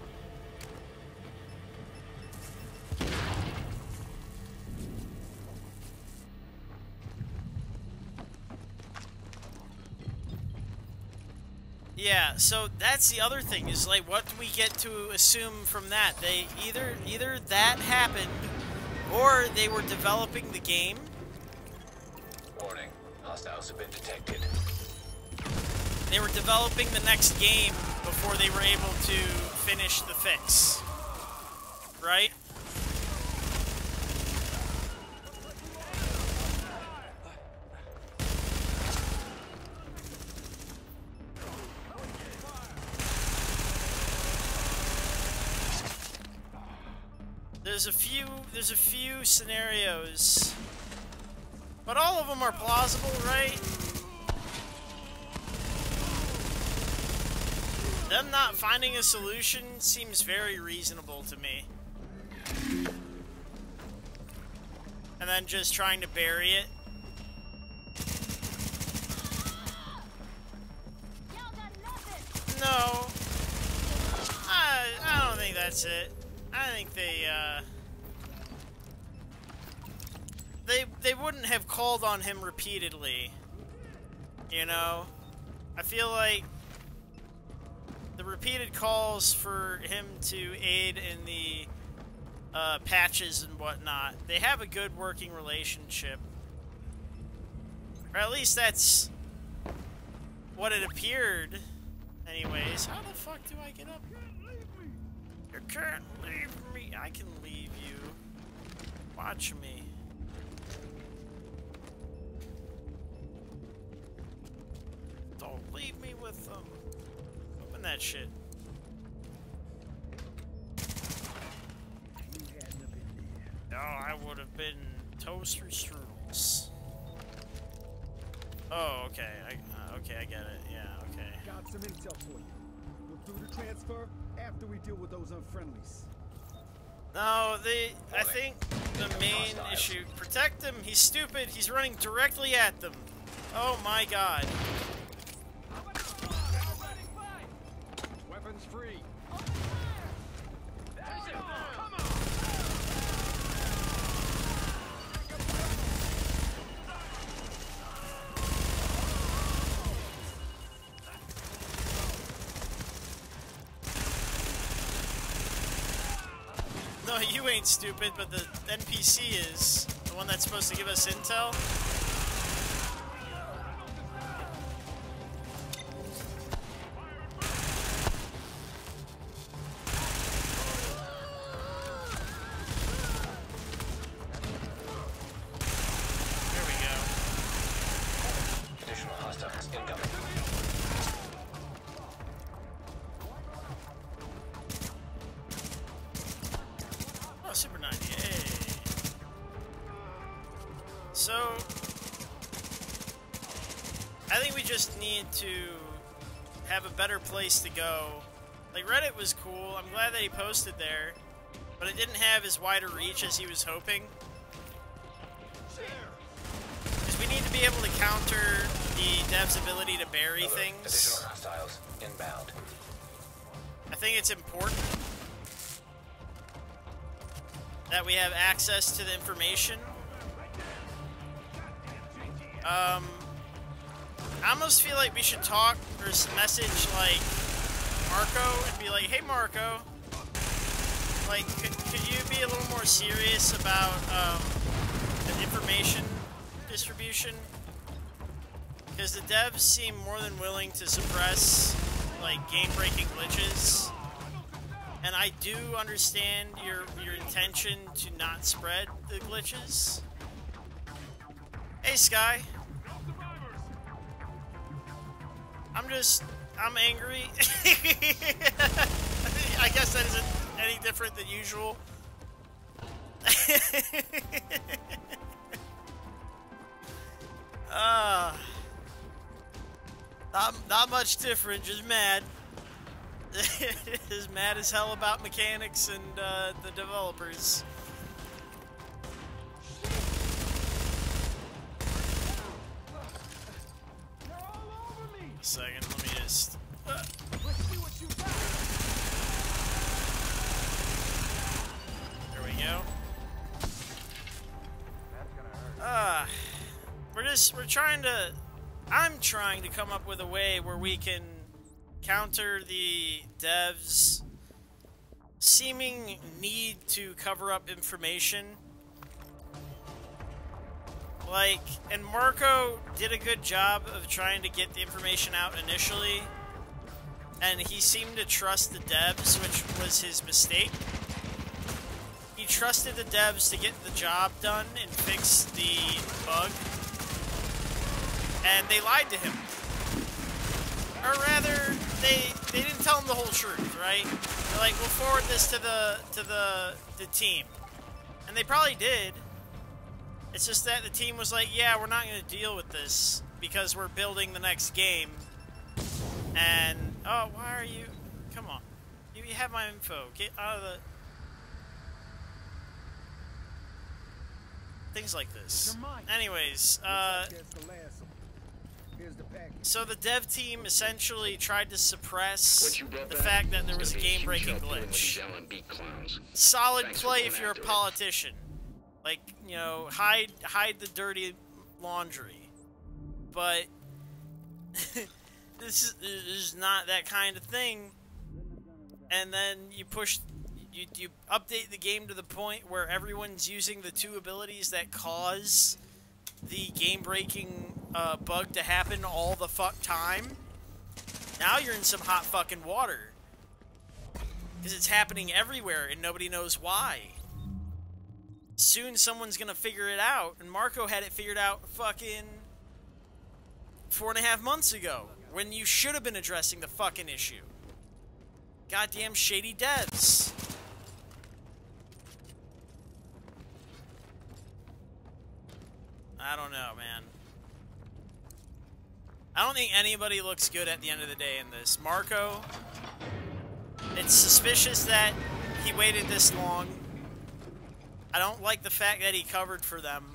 Yeah, so that's the other thing, is like, what do we get to assume from that? They either that happened, or they were developing the game. Warning, hostiles have been detected. They were developing the next game before they were able to finish the fix. Right? There's a few scenarios, but all of them are plausible, right? Them not finding a solution seems very reasonable to me. And then just trying to bury it. No. I don't think that's it. I think they wouldn't have called on him repeatedly. You know? I feel like the repeated calls for him to aid in the patches and whatnot, they have a good working relationship. Or at least that's what it appeared. Anyways, how the fuck do I get up? You can't leave me. I can leave you. Watch me. Don't leave me with them. Open that shit. Oh, I would have been toaster strudels. Oh, okay. Okay, I get it. Yeah, okay. Got some intel for you. We'll do the transfer after we deal with those unfriendlies. No, I think the main issue... Protect him! He's stupid! He's running directly at them! Oh my god. Weapons free. No, you ain't stupid, but the NPC is. The one that's supposed to give us intel. There we go. Additional hostiles incoming. Oh, Super 90, hey. So, I think we just need to have a better place to go. Like, Reddit was cool. I'm glad that he posted there, but it didn't have as wide a reach as he was hoping. Because we need to be able to counter the dev's ability to bury things. Additional hostiles inbound. I think it's important that we have access to the information. I almost feel like we should talk or message like Marco and be like, hey Marco, like could you be a little more serious about the information distribution? Because the devs seem more than willing to suppress like game-breaking glitches. And I do understand your intention to not spread the glitches. Hey, Sky. I'm angry. I guess that isn't any different than usual. Not much different, just mad. As mad as hell about mechanics and the developers. A second, let me just. There we go. I'm trying to come up with a way where we can counter the devs' seeming need to cover up information. Like, and Marco did a good job of trying to get the information out initially, and he seemed to trust the devs, which was his mistake. He trusted the devs to get the job done and fix the bug, and they lied to him. Or rather, they didn't tell him the whole truth, right? They're like, we'll forward this to the team. And they probably did. It's just that the team was like, yeah, we're not going to deal with this because we're building the next game. And, oh, why are you... Come on. You have my info. Get out of the... Things like this. Anyways, so the dev team essentially tried to suppress the fact that there was a game-breaking glitch. Solid play if you're a politician. Like, you know, hide the dirty laundry. But this is not that kind of thing. And then you update the game to the point where everyone's using the two abilities that cause the game-breaking bug to happen all the fuck time. Now you're in some hot fucking water. Because it's happening everywhere and nobody knows why. Soon someone's gonna figure it out, and Marco had it figured out fucking 4.5 months ago, when you should have been addressing the fucking issue. Goddamn shady devs. I don't know, man. I don't think anybody looks good at the end of the day in this. Marco, it's suspicious that he waited this long. I don't like the fact that he covered for them.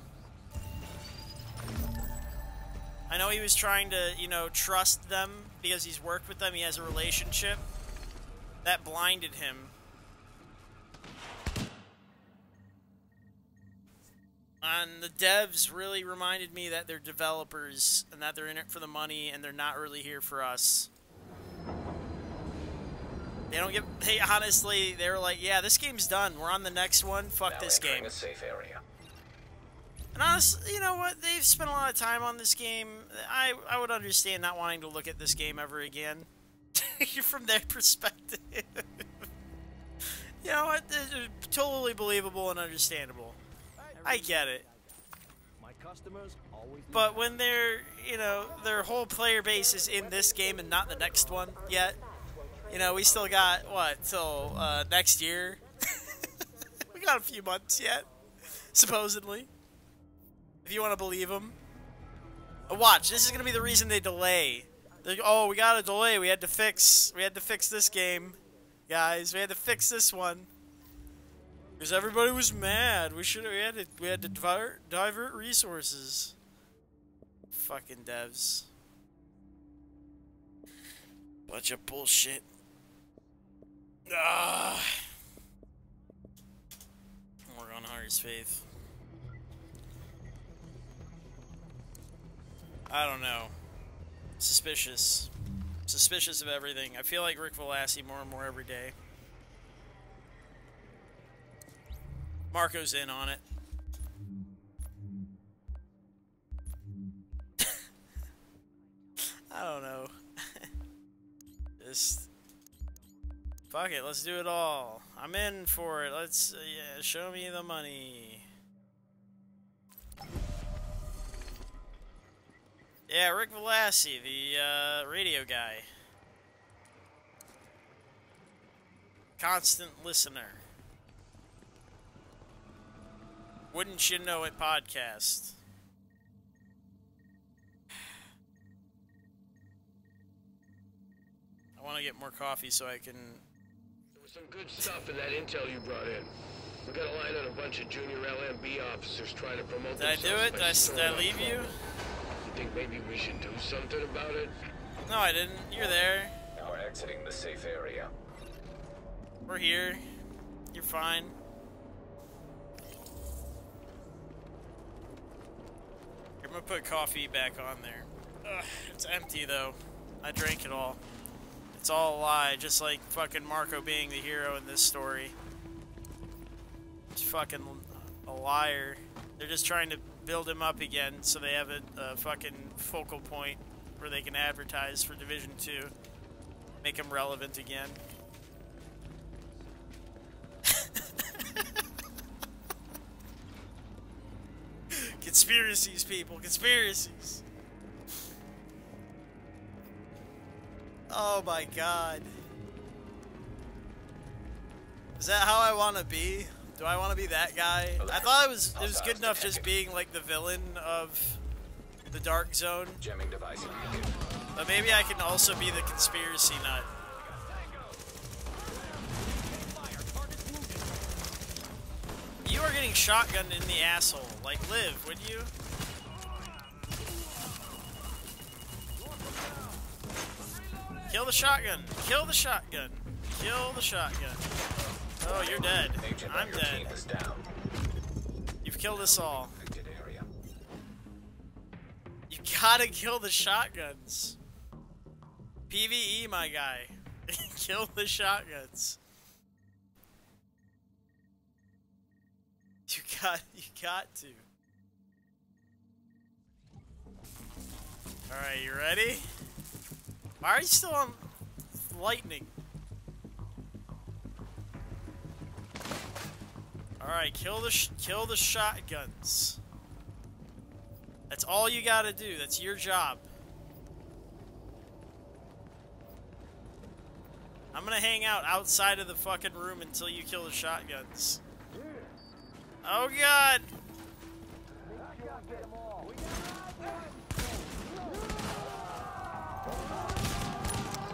I know he was trying to, you know, trust them because he's worked with them, he has a relationship. That blinded him. And the devs really reminded me that they're developers and that they're in it for the money and they're not really here for us. They don't get. They honestly, they were like, "Yeah, this game's done. We're on the next one. Fuck this game." A safe area. And honestly, you know what? They've spent a lot of time on this game. I would understand not wanting to look at this game ever again, from their perspective. You know what? It's totally believable and understandable. I get it. My customers always. But when they're, you know, their whole player base is in this game and not the next one yet. You know, we still got, what, till next year? We got a few months yet, supposedly. If you want to believe them. Watch, this is going to be the reason they delay. They're, oh, we got a delay. We had to fix this game. Guys, we had to fix this one. Because everybody was mad. We had to divert resources. Fucking devs. Bunch of bullshit. We're on Harry's faith. I don't know. Suspicious. Suspicious of everything. I feel like Rick Velassi more and more every day. Marco's in on it. I don't know. Just fuck it, let's do it all. I'm in for it. Let's yeah, show me the money. Yeah, Rick Velassi, the radio guy. Constant listener. Wouldn't you know it podcast. I want to get more coffee so I can... There was some good stuff in that intel you brought in. We got a line on a bunch of junior LMB officers trying to promote themselves. Did I do it? Did I leave you? You think maybe we should do something about it? No, I didn't. You're there. We're exiting the safe area. We're here. You're fine. I'm gonna put coffee back on there. Ugh, it's empty though. I drank it all. It's all a lie, just like fucking Marco being the hero in this story. He's fucking a liar. They're just trying to build him up again so they have a fucking focal point where they can advertise for Division 2. Make him relevant again. Conspiracies, people. Conspiracies. Oh my god. Is that how I want to be? Do I want to be that guy? I thought it was good enough just being like the villain of the Dark Zone. Jamming device. But maybe I can also be the conspiracy nut. You are getting shotgunned in the asshole. Like, live, would you? Kill the shotgun. Kill the shotgun. Kill the shotgun. Oh, you're dead. I'm dead. You've killed us all. You gotta kill the shotguns. PvE, my guy. Kill the shotguns. You got to. Alright, you ready? Why are you still on lightning? Alright, kill the shotguns. That's all you gotta do. That's your job. I'm gonna hang out outside of the fucking room until you kill the shotguns. Oh god!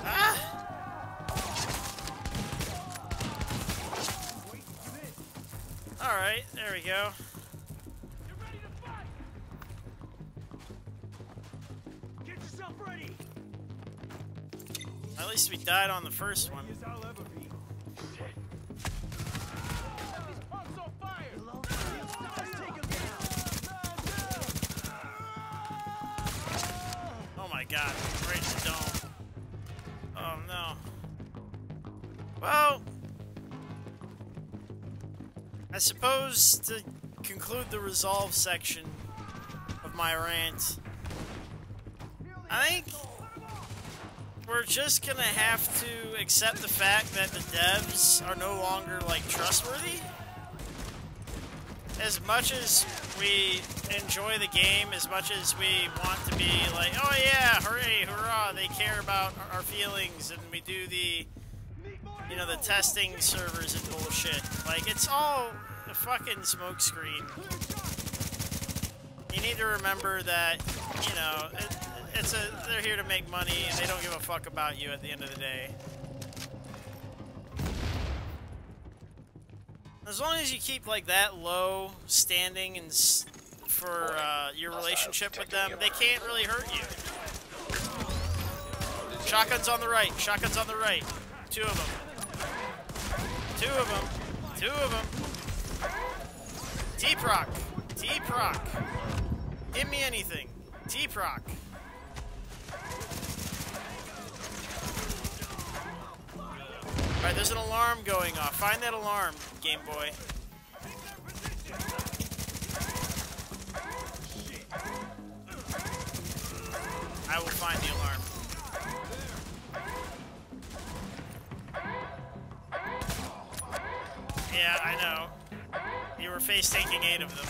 Ah! Alright, there we go. Get yourself ready. At least we died on the first one. As I'll ever be. Oh my god, right in the dome. Oh no. Well, I suppose to conclude the resolve section of my rant, I think we're just gonna have to accept the fact that the devs are no longer, like, trustworthy. As much as we enjoy the game, as much as we want to be like, oh yeah, hooray, hurrah, they care about our feelings, and we do the, you know, the testing servers and bullshit. Like, it's all a fucking smokescreen. You need to remember that, you know, they're here to make money, and they don't give a fuck about you at the end of the day. As long as you keep, like, that low standing and for your relationship with them, they can't really hurt you. Shotguns on the right. Shotguns on the right. Two of them. Two of them. Two of them. T-proc. T-proc. Give me anything. T-proc. Alright, there's an alarm going off. Find that alarm, Game Boy. I will find the alarm. Yeah, I know. You were face-tanking 8 of them.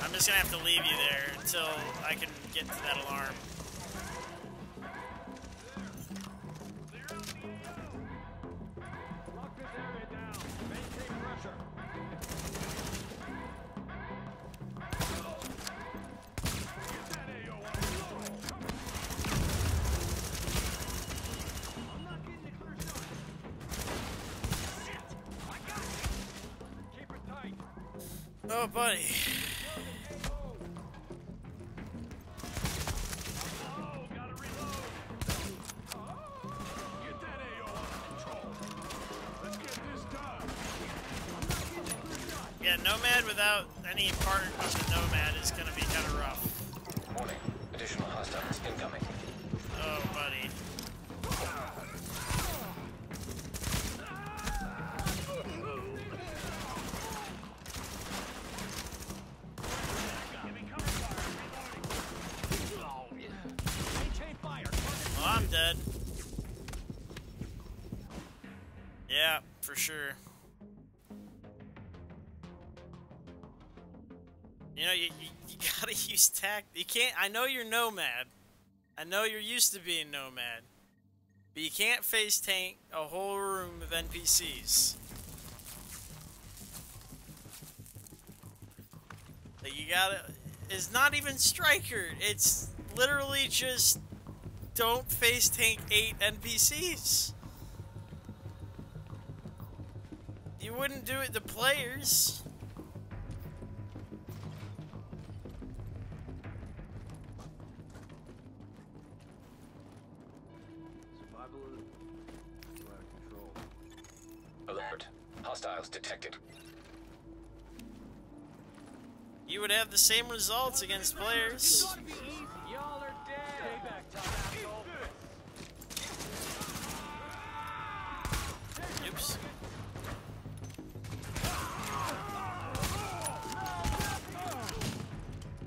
I'm just gonna have to leave you there until I can get to that alarm. Oh, buddy. Yeah, Nomad without any part of the Nomad is gonna be kind of rough. Warning. Additional hostiles incoming. Oh, buddy. Well, I'm dead. Yeah, for sure. You know, you gotta use tact. You can't. I know you're Nomad. I know you're used to being Nomad. But you can't face tank a whole room of NPCs. Like, you gotta. It's not even Striker. It's literally just don't face tank 8 NPCs. You wouldn't do it to players. Alert. Hostiles detected. You would have the same results against players. Y'all are dead. Payback time, asshole. Oops.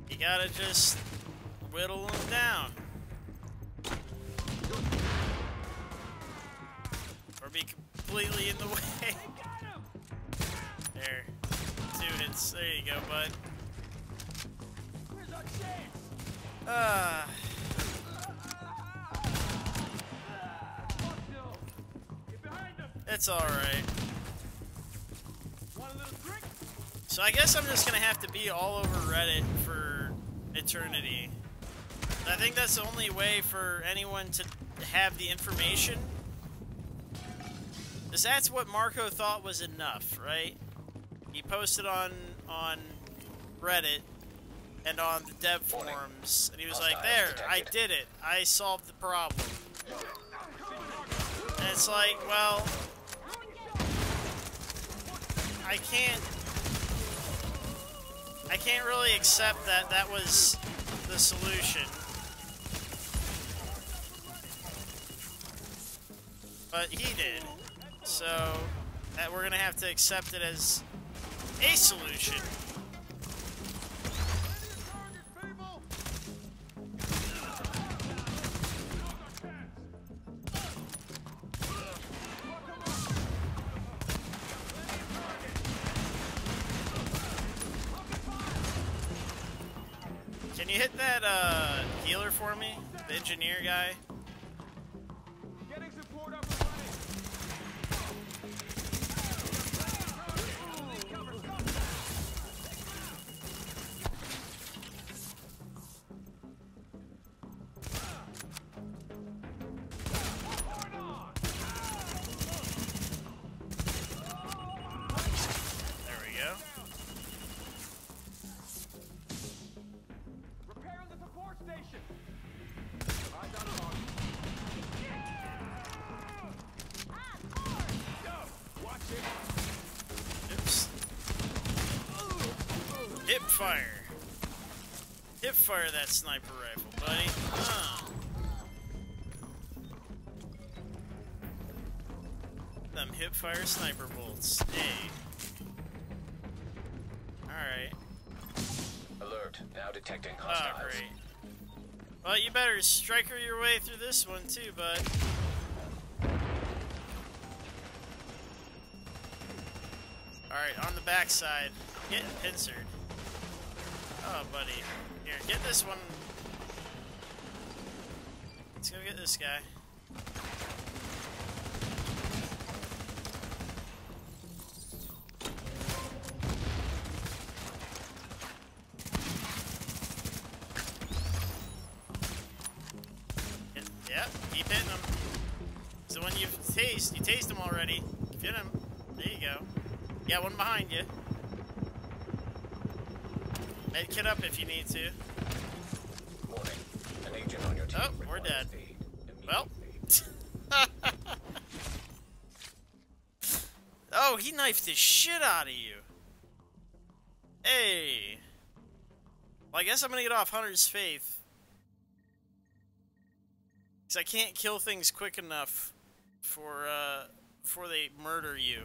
You gotta just whittle them down. completely in the way. There. 2 hits. There you go, bud. It's alright. So I guess I'm just gonna have to be all over Reddit for eternity. I think that's the only way for anyone to have the information. Because that's what Marco thought was enough, right? He posted on Reddit and on the dev forums, and he was like, there, I did it. I solved the problem. And it's like, well, I can't really accept that that was the solution. But he did. So, that we're gonna have to accept it as a solution. Can you hit that healer for me? The engineer guy? Hipfire. Hipfire that sniper rifle, buddy. Them hipfire sniper bolts. Hey. Alright. Alert. Now detecting hostiles. Oh, great. Well, you better striker your way through this one too, bud. Alright, on the backside. Getting pincered. Oh, buddy. Here, get this one. Let's go get this guy. Yep, keep hitting him. So when you tased him already. Get him. There you go. Yeah, one behind you. Med kit up if you need to. Warning. An agent on your team. Oh, we're dead. Well. Oh, he knifed the shit out of you. Hey. Well, I guess I'm gonna get off Hunter's Faith. Because I can't kill things quick enough for, before they murder you.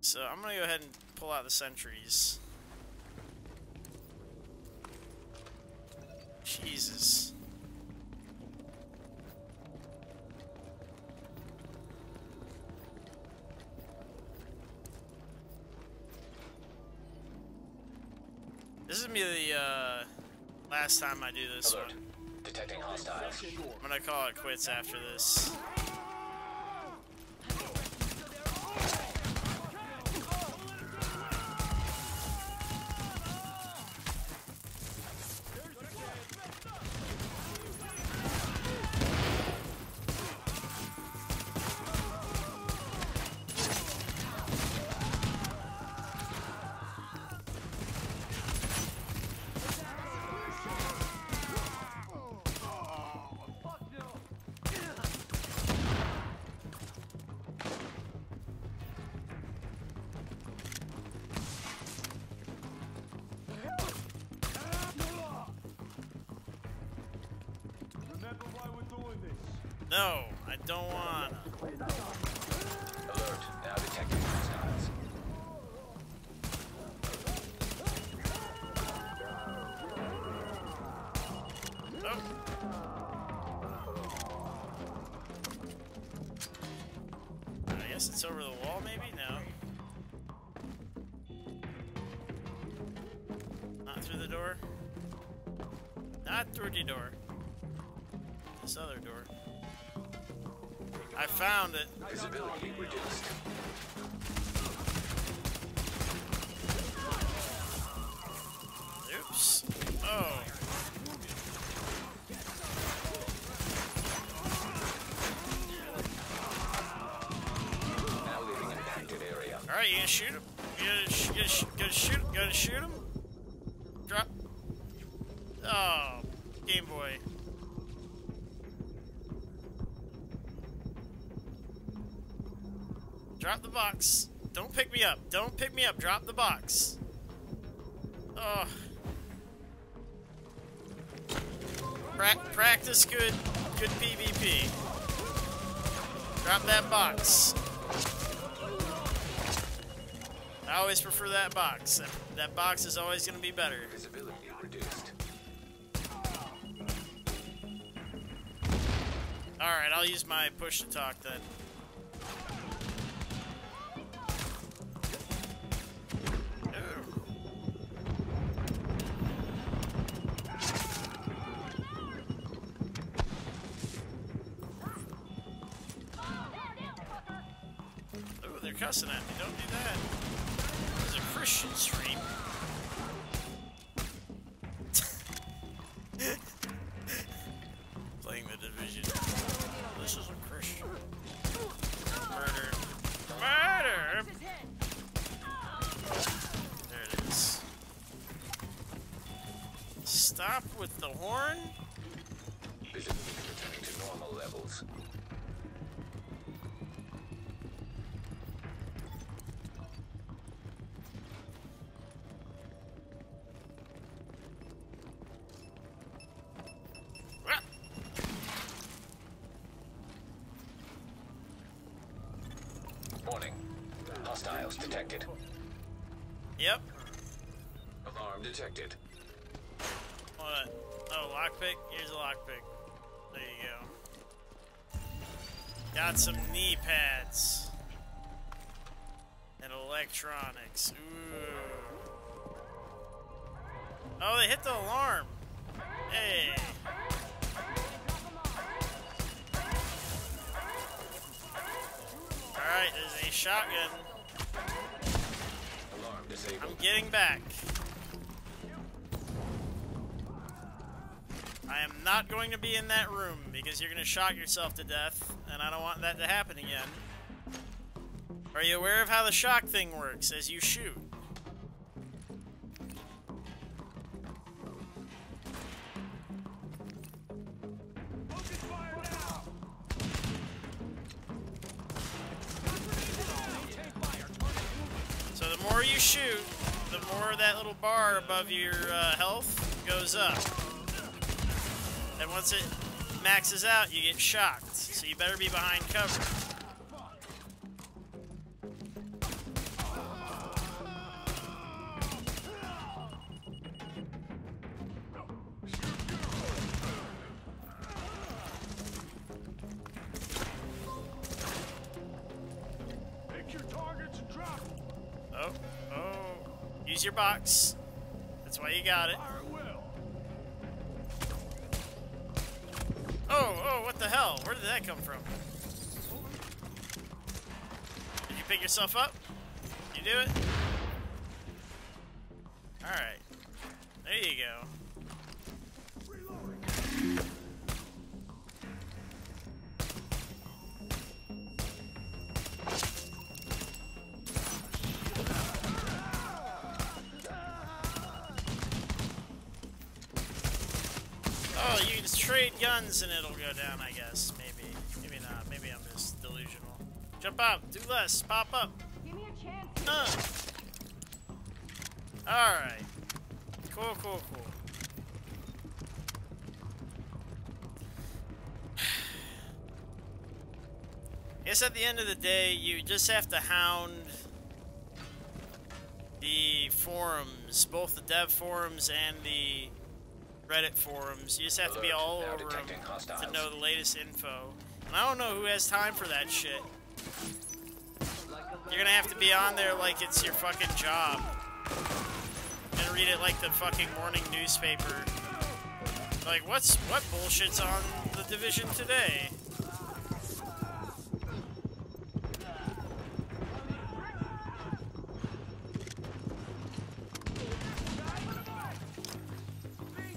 So I'm gonna go ahead and pull out the sentries. Jesus. This is gonna be the last time I do this Alert. one. Detecting hostiles. I'm gonna call it quits after this. No, I don't wanna. Alert. Now detecting hostiles. Oh. guess it's over the wall, maybe? No. Not through the door. Not through the door. This other door. I found it. Visibility reduced. Oops. Oh. Now leaving impacted area. Alright, you gonna shoot him? You gonna shoot him? Drop. Oh, Game Boy. Drop the box. Don't pick me up. Don't pick me up. Drop the box. Oh. Practice good PvP. Drop that box. I always prefer that box. That box is always going to be better. Visibility reduced. Alright, I'll use my push to talk then. Oh, they're cussing at me. Don't do that. This is a Christian stream. Playing the Division. This is a Christian. Murder. Murder! There it is. Stop with the horn. Visibility returning to normal levels. Warning. Hostiles detected. Yep. Alarm detected. What? Oh, lockpick? Here's a lockpick. There you go. Got some knee pads. And electronics. Ooh. Oh, they hit the alarm. Hey. Alright, there's a shotgun. Alarm disabled. I'm getting back. I am not going to be in that room because you're going to shock yourself to death, and I don't want that to happen again. Are you aware of how the shock thing works as you shoot? So the more you shoot, the more that little bar above your health goes up. And once it maxes out, you get shocked. So you better be behind cover. Pick your targets and drop. Oh, oh. Use your box. That's why you got it. Fire at will. Oh, what the hell? Where did that come from? Did you pick yourself up? You do it? Alright. There you go. Oh, you can just trade guns and it'll go down, I guess. Maybe. Maybe not. Maybe I'm just delusional. Jump out. Do less. Pop up. Give me a chance. Alright. Cool. I guess at the end of the day, you just have to hound the forums, both the dev forums and the Reddit forums. You just have to be all Now over them detecting hostiles. to know the latest info. And I don't know who has time for that shit. You're gonna have to be on there like it's your fucking job. And read it like the fucking morning newspaper. Like, what bullshit's on the Division today?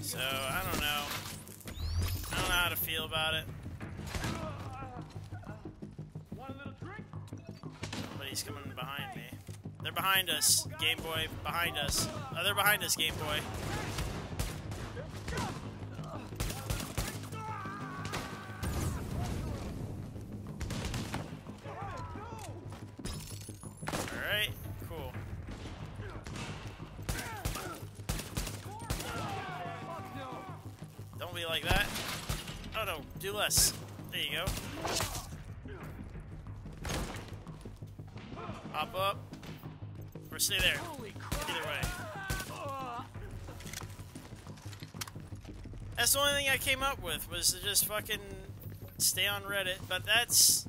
So, I don't know. I don't know how to feel about it. Somebody's coming behind me. They're behind us, Game Boy. Behind us. Oh, they're behind us, Game Boy. Alright, cool. Don't be like that. Oh no, do less. There you go. Hop up. Or stay there. Either way. That's the only thing I came up with, was to just fucking stay on Reddit, but that's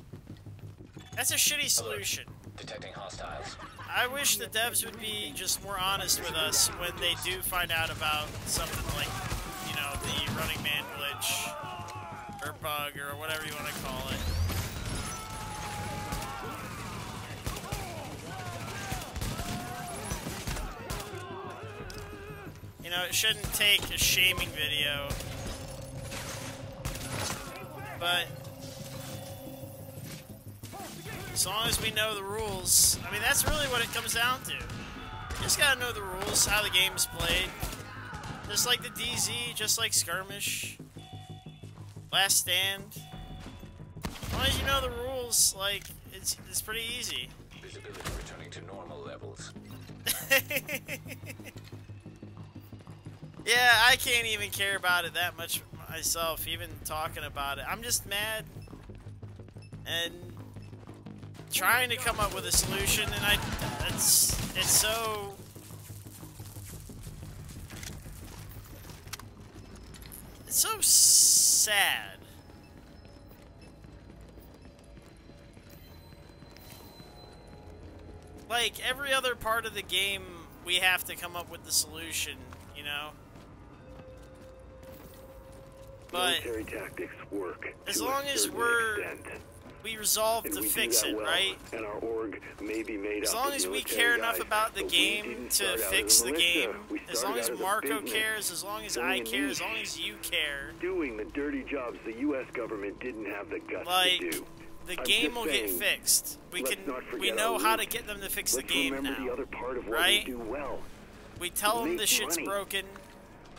a shitty solution. Detecting hostiles. I wish the devs would be just more honest with us when they do find out about something like, you know, the Running Man glitch, or bug, or whatever you want to call it. You know, it shouldn't take a shaming video, but as long as we know the rules, I mean, that's really what it comes down to. You just gotta know the rules, how the game's played. Just like the DZ, just like Skirmish, Last Stand. As long as you know the rules, like, it's pretty easy. Visibility returning to normal levels. Yeah, I can't even care about it that much myself, even talking about it. I'm just mad and trying to come up with a solution, and it's so sad. Like, every other part of the game, we have to come up with the solution, you know? But military tactics work as long as we resolve to fix it, right? And our org may be made as long as we care enough about the game to fix the game, as long as Marco cares, as long as I care, as long as you care, doing the dirty jobs the U.S. government didn't have the guts to do. The game will get fixed. We know how to get them to fix the game now, right? We tell them the shit's broken.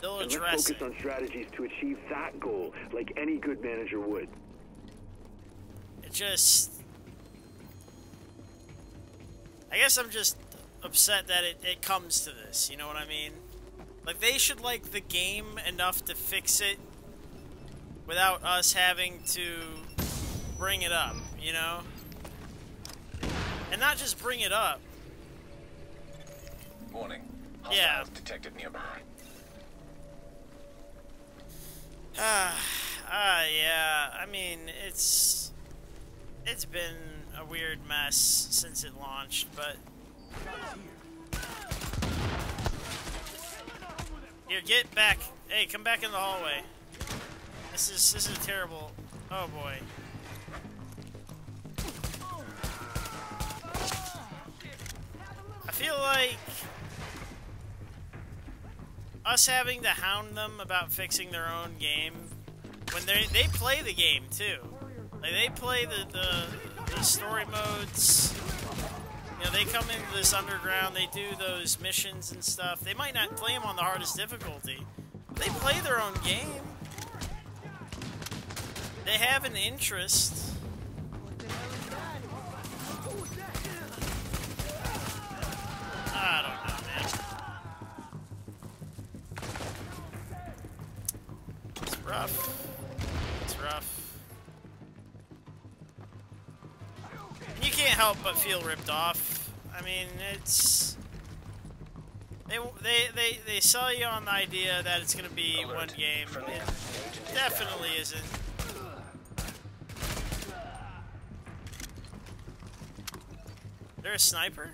They'll address it. Let's focus on strategies to achieve that goal, like any good manager would. It just... I guess I'm just upset that it comes to this, you know what I mean? Like, they should like the game enough to fix it without us having to bring it up, you know? And not just bring it up. Warning. Yeah. Hostiles detected nearby. Yeah, I mean, it's been a weird mess since it launched, but... Here, get back. Hey, come back in the hallway. This is terrible. Oh boy. I feel like us having to hound them about fixing their own game, when they play the game too. Like, they play the story modes. You know, they come into this underground, they do those missions and stuff. They might not play them on the hardest difficulty. They play their own game. They have an interest. I don't know, man. It's rough. It's rough. You can't help but feel ripped off. I mean, it's... They sell you on the idea that it's gonna be one game. It definitely isn't. there a sniper?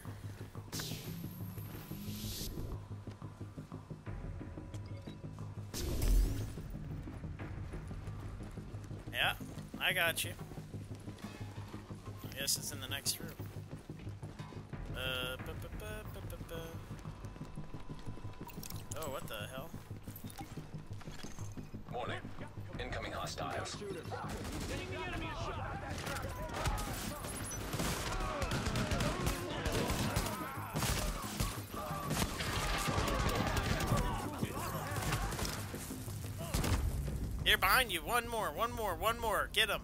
Yeah, I got you. I guess it's in the next room. Oh, what the hell? Warning. Incoming hostiles. Here, behind you. One more, one more, one more. Get him.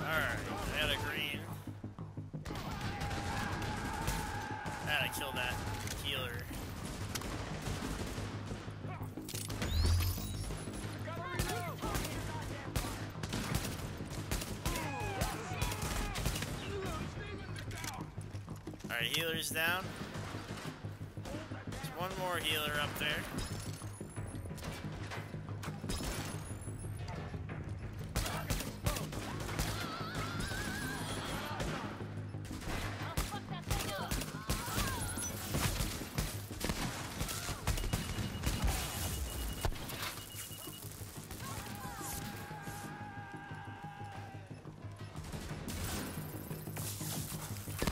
Alright, I got a green. Gotta kill that healer. Alright, healer's down. There's one more healer up there.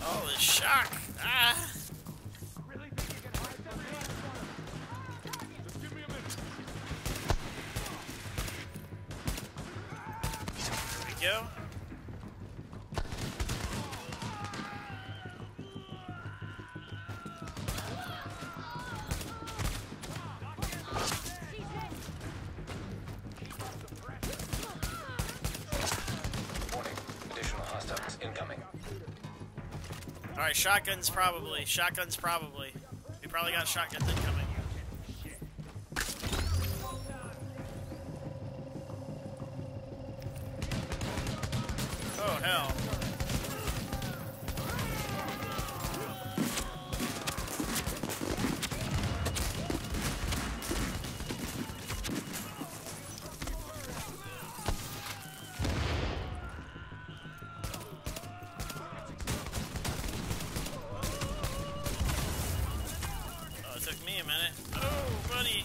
Oh, the shock! Ah! There we go. Warning. Additional hostiles incoming. Alright, shotguns probably. Shotguns probably. We probably got shotguns incoming. Oh, hell. Oh, it took me a minute. Oh, buddy.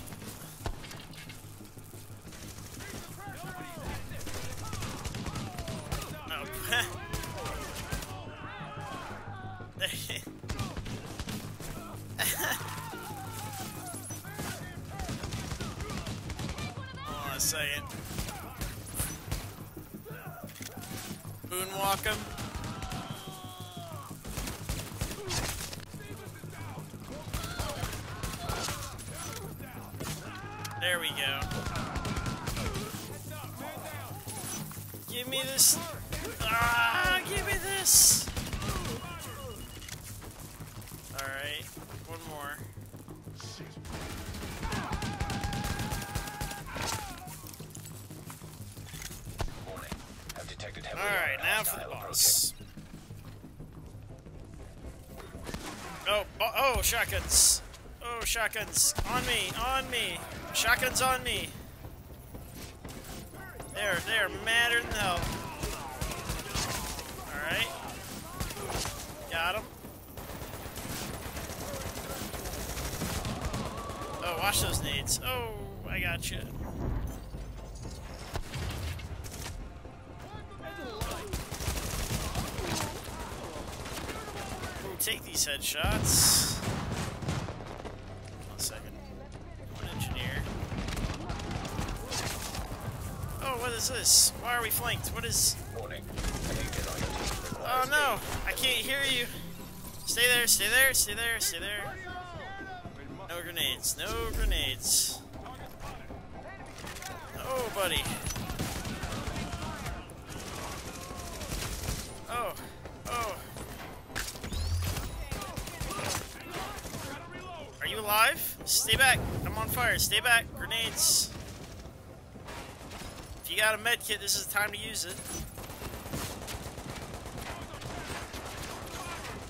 No. Hold on a second. Moonwalk him. There we go. Give me this. Ah, give me this. Alright, one more. Warning. Have detected heavily Alright, armored now for the hostile boss. Oh, shotguns. Oh, shotguns. On me, on me. Shotguns on me. They're madder than hell. Alright. Got him. Oh, watch those nades. Oh, I got you. Ooh, take these headshots. One second. One engineer. Oh, what is this? Why are we flanked? What is... Warning. An agent on your team requires Oh no! I can't hear you! Stay there, stay there, stay there, stay there. No grenades, no grenades. Oh, buddy. Oh, oh. Are you alive? Stay back. I'm on fire. Stay back. Grenades. If you got a med kit, this is the time to use it.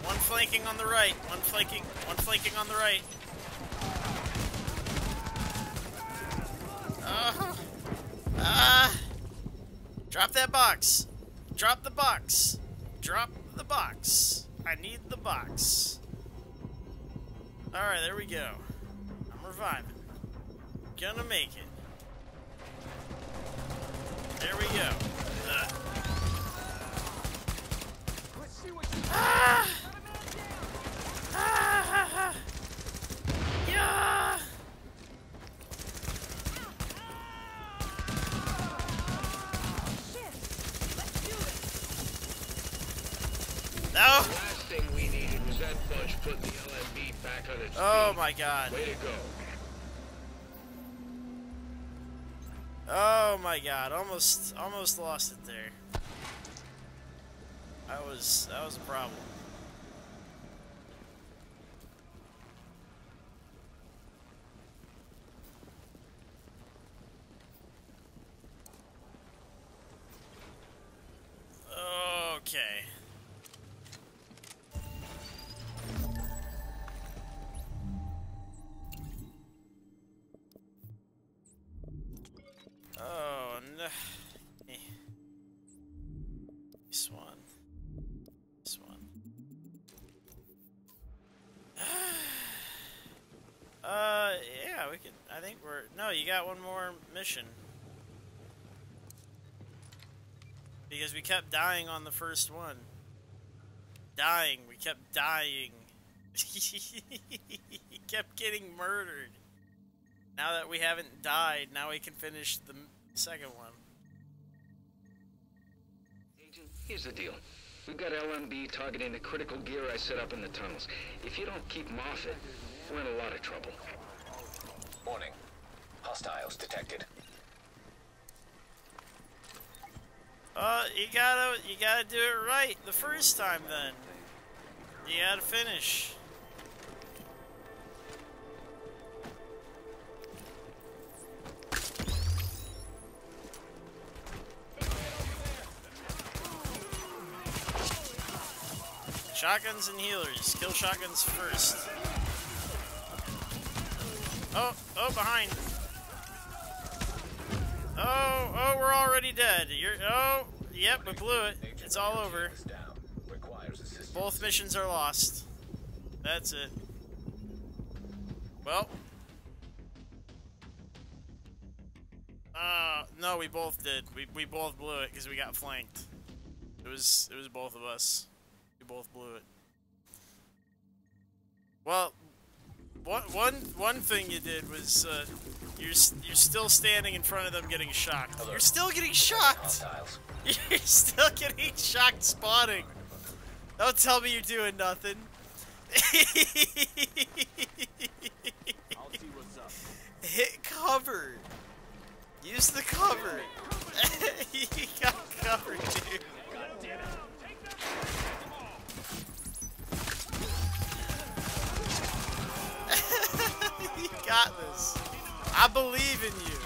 One flanking on the right. One flanking on the right. Drop that box. Drop the box. Drop the box. I need the box. Alright, there we go. I'm reviving. Gonna make it. There we go. Ah! Ah! Yeah! No! The last thing we needed was that bunch putting the LMB back on its Oh feet. my god. Way to go. Oh my god. Almost lost it there. That was a problem. Okay. Oh no. This one. This one. Yeah, we can. I think we're. No, you got one more mission. Because we kept dying on the first one. Dying. We kept dying. He kept getting murdered. Now that we haven't died, now we can finish the second one. Agent, here's the deal. We've got LMB targeting the critical gear I set up in the tunnels. If you don't keep them off it, we're in a lot of trouble. Warning. Hostiles detected. You gotta do it right the first time then. You gotta finish. Shotguns and healers. Kill shotguns first. Oh, behind. Oh, we're already dead. Yep, we blew it. It's all over. Both missions are lost. That's it. Well. No, we both did. We both blew it because we got flanked. It was both of us. We both blew it. Well, one thing you did was you're still standing in front of them getting shocked. You're still getting shocked. You're still getting shocked spawning. Don't tell me you're doing nothing. Hit cover. Use the cover. You got covered, dude. You got this. I believe in you.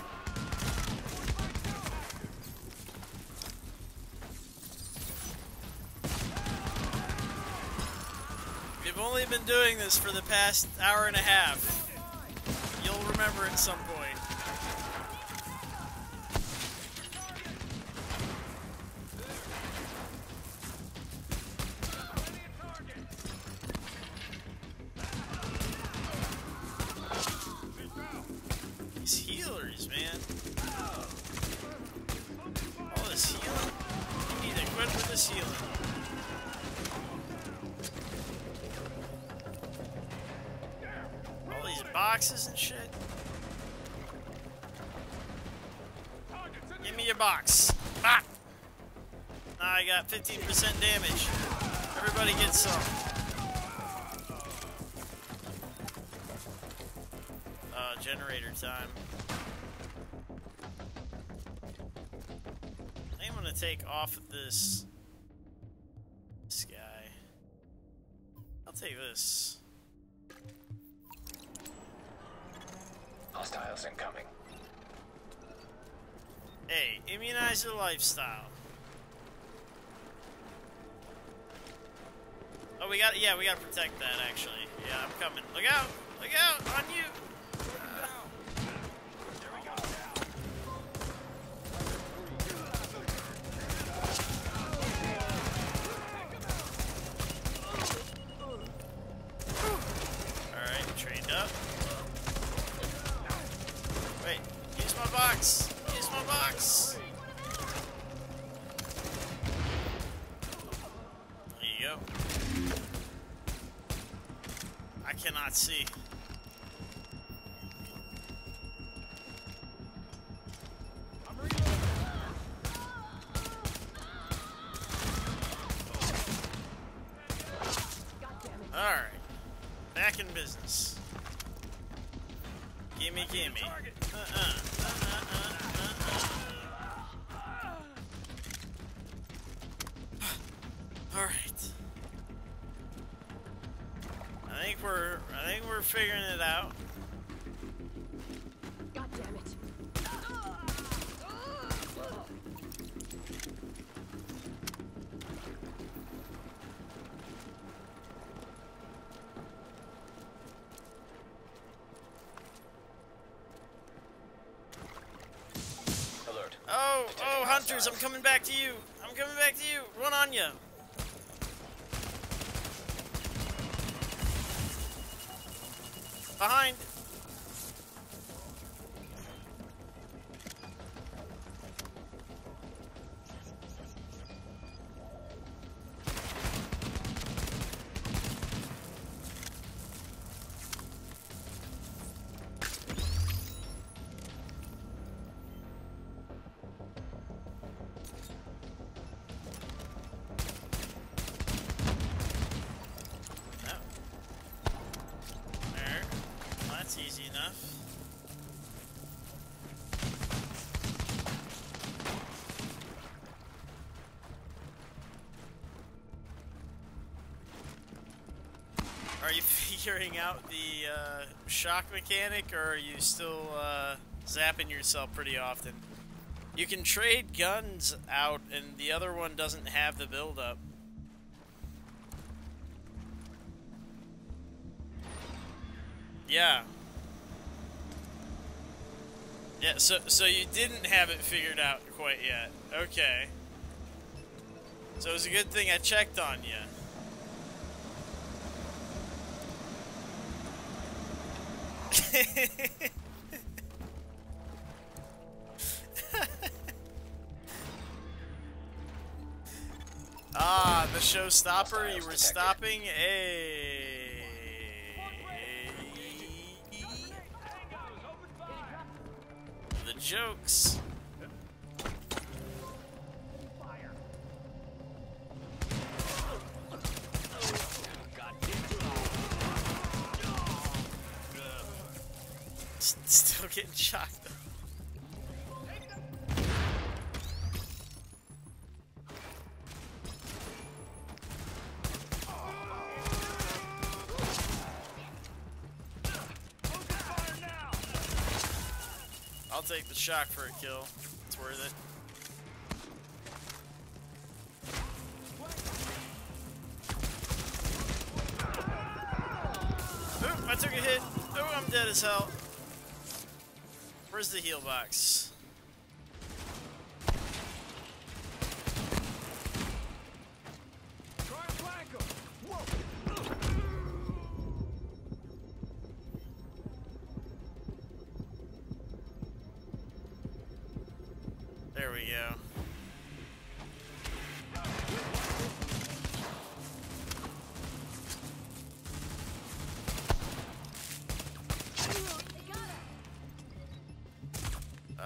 We've only been doing this for the past hour and a half. You'll remember at some point. These healers, man. All this healing. You need to quit with this healing. All these boxes and shit. Give me your box. Ah! Now I got 15% damage. Everybody gets some. Generator time. I'm gonna take off of this guy. I'll take this. Hostiles incoming. Hey, immunizer lifestyle. Oh, we gotta protect that actually. Yeah, I'm coming. Look out! Look out! On you! Wait, use my box! Use my box! There you go. I cannot see. Alright. Back in business. Gimme, gimme. Alright. I think we're figuring it out. God damn it. Alert. Oh, hunters, I'm coming back to you. I'm coming back to you. Run on you. Behind. Easy enough. Are you figuring out the shock mechanic, or are you still zapping yourself pretty often? You can trade guns out, and the other one doesn't have the build-up. Yeah. Yeah, so you didn't have it figured out quite yet. Okay. So it was a good thing I checked on you. Ah, the showstopper, you were stopping. The jokes. Still getting shocked though. I'll take the shock for a kill. It's worth it. Oop, I took a hit. Oh, I'm dead as hell. Where's the heal box? There we go.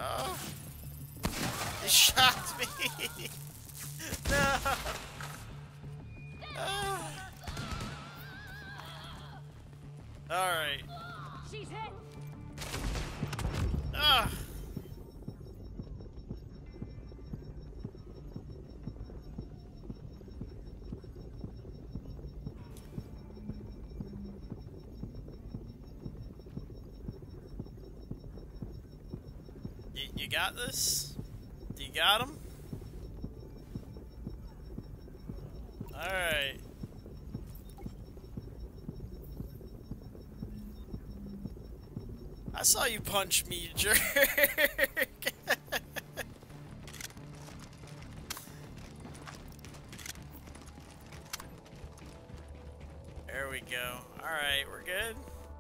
Oh, he shocked me. No. Oh. All right. She's hit. Ah. You got this? You got him? Alright. I saw you punch me, you jerk. There we go. Alright, we're good.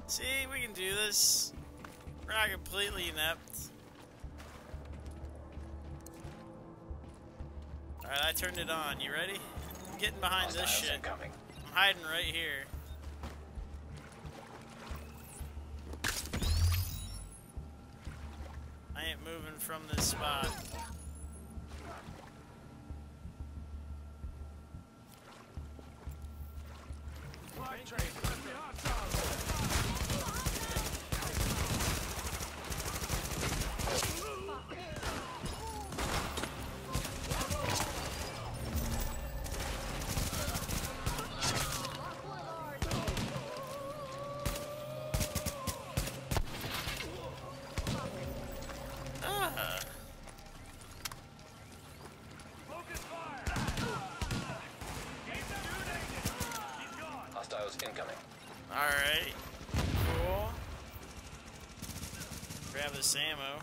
See, we can do this. We're not completely inept. Alright, I turned it on. You ready? I'm getting behind this shit. Incoming. I'm hiding right here. I ain't moving from this spot. Hostiles incoming. Alright. Cool. Grab this ammo.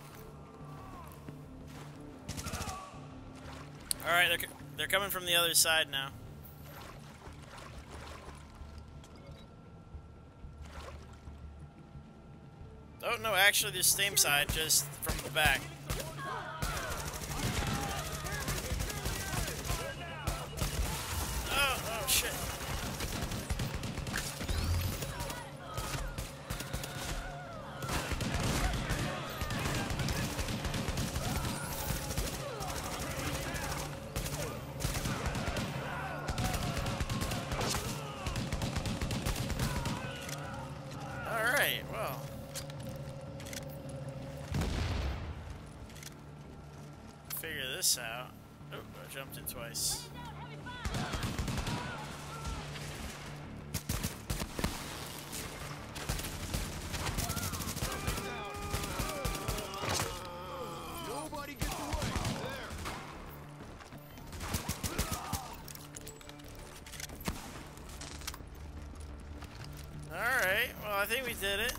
Alright, they're coming from the other side now. Oh, no, actually, the same side, just from the back. Oh, shit. Alright, well. Figure this out. Oh, I jumped it twice. Nobody gets away. There. Alright, well, I think we did it.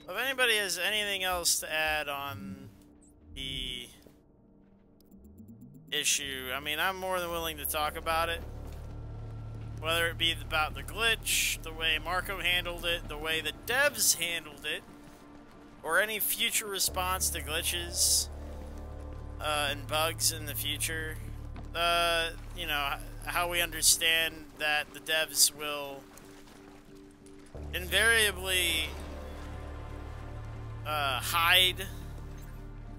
If anybody has anything else to add on the issue, I mean, I'm more than willing to talk about it. Whether it be about the glitch, the way Marco handled it, the way the devs handled it, or any future response to glitches and bugs in the future. You know, how we understand that the devs will invariably hide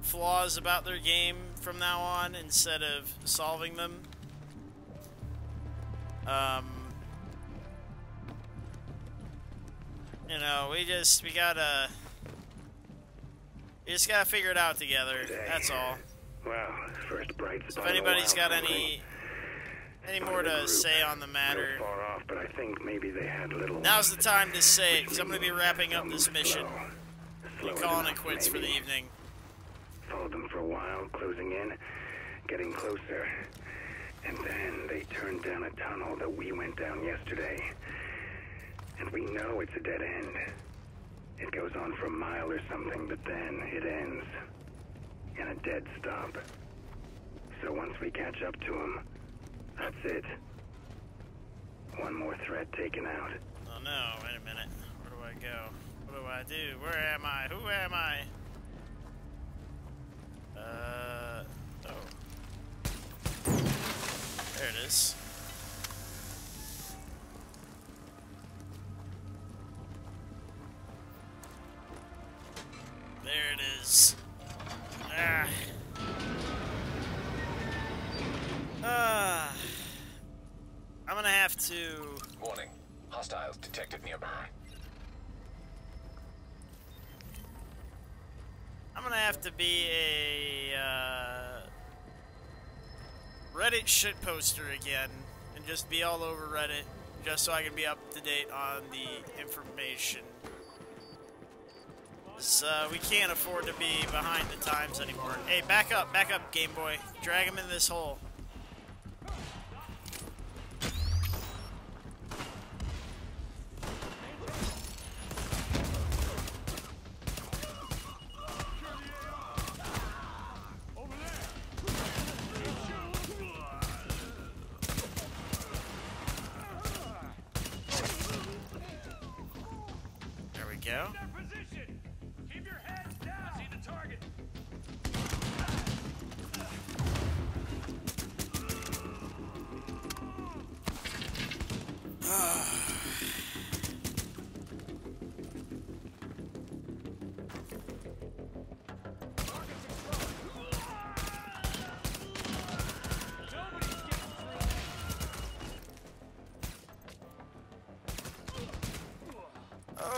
flaws about their game from now on instead of solving them. You know, we just gotta figure it out together. That's all. Well, first bright So spot if anybody's in a while got for me. any more to say on the matter, Real far off, but I think maybe they had little. now's the time to say it, because I'm going to be wrapping up this mission. Slow Calling it enough, quits for the maybe. evening. Followed them for a while, closing in, getting closer. And then they turned down a tunnel that we went down yesterday. And we know it's a dead end. It goes on for a mile or something, but then it ends in a dead stop. So once we catch up to them, that's it. One more threat taken out. Oh no, wait a minute. Where do I go? What do I do? Where am I? Who am I? Oh. There it is. There it is. I'm gonna have to... Warning. Hostiles detected nearby. I'm gonna have to be a Reddit shitposter again and just be all over Reddit just so I can be up to date on the information. 'Cause, we can't afford to be behind the times anymore. Hey, back up, Game Boy. Drag him in this hole.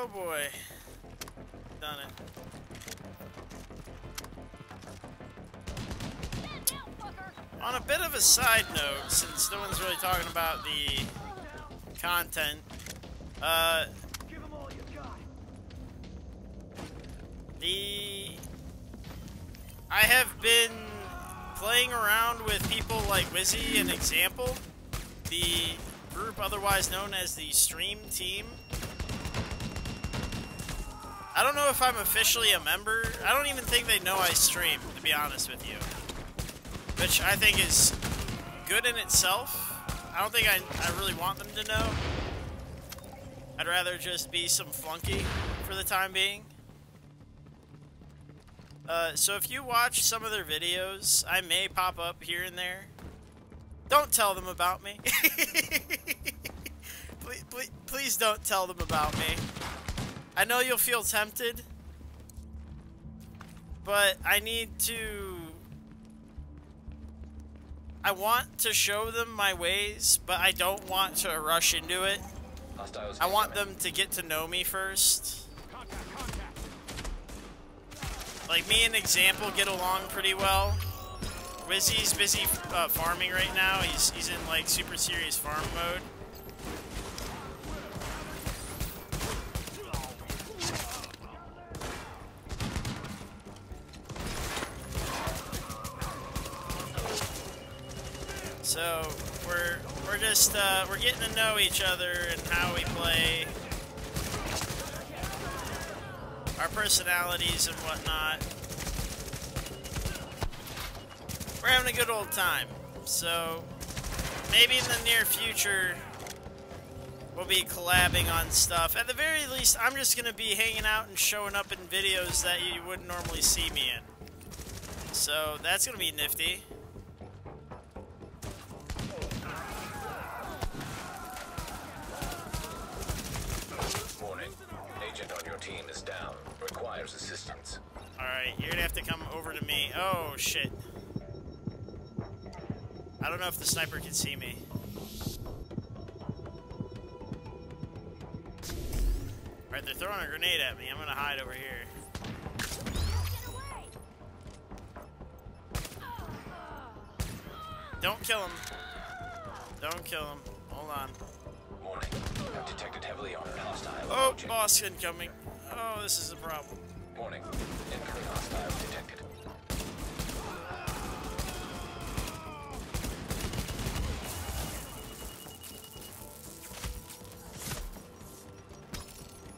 Oh boy. Done it. On a bit of a side note, since no one's really talking about the content, I have been playing around with people like Wizzy and Example, the group otherwise known as the Stream Team. I don't know if I'm officially a member. I don't even think they know I stream, to be honest with you. Which I think is good in itself. I don't think I really want them to know. I'd rather just be some flunky for the time being. So if you watch some of their videos, I may pop up here and there. Don't tell them about me. Please don't tell them about me. I know you'll feel tempted, but I want to show them my ways, but I don't want to rush into it. I want them to get to know me first. Like, me and Example get along pretty well. Wizzy's busy farming right now. He's in, like, super serious farm mode. So we're just we're getting to know each other and how we play, our personalities and whatnot. We're having a good old time. So maybe in the near future we'll be collabing on stuff. At the very least, I'm just gonna be hanging out and showing up in videos that you wouldn't normally see me in. So that's gonna be nifty. Team is down. Requires assistance. Alright, you're gonna have to come over to me. Oh, shit. I don't know if the sniper can see me. Alright, they're throwing a grenade at me. I'm gonna hide over here. Don't kill him. Don't kill him. Hold on. Warning. I've detected heavily armored hostile. Oh, boss incoming. Oh, this is a problem. Warning. Incoming hostile detected.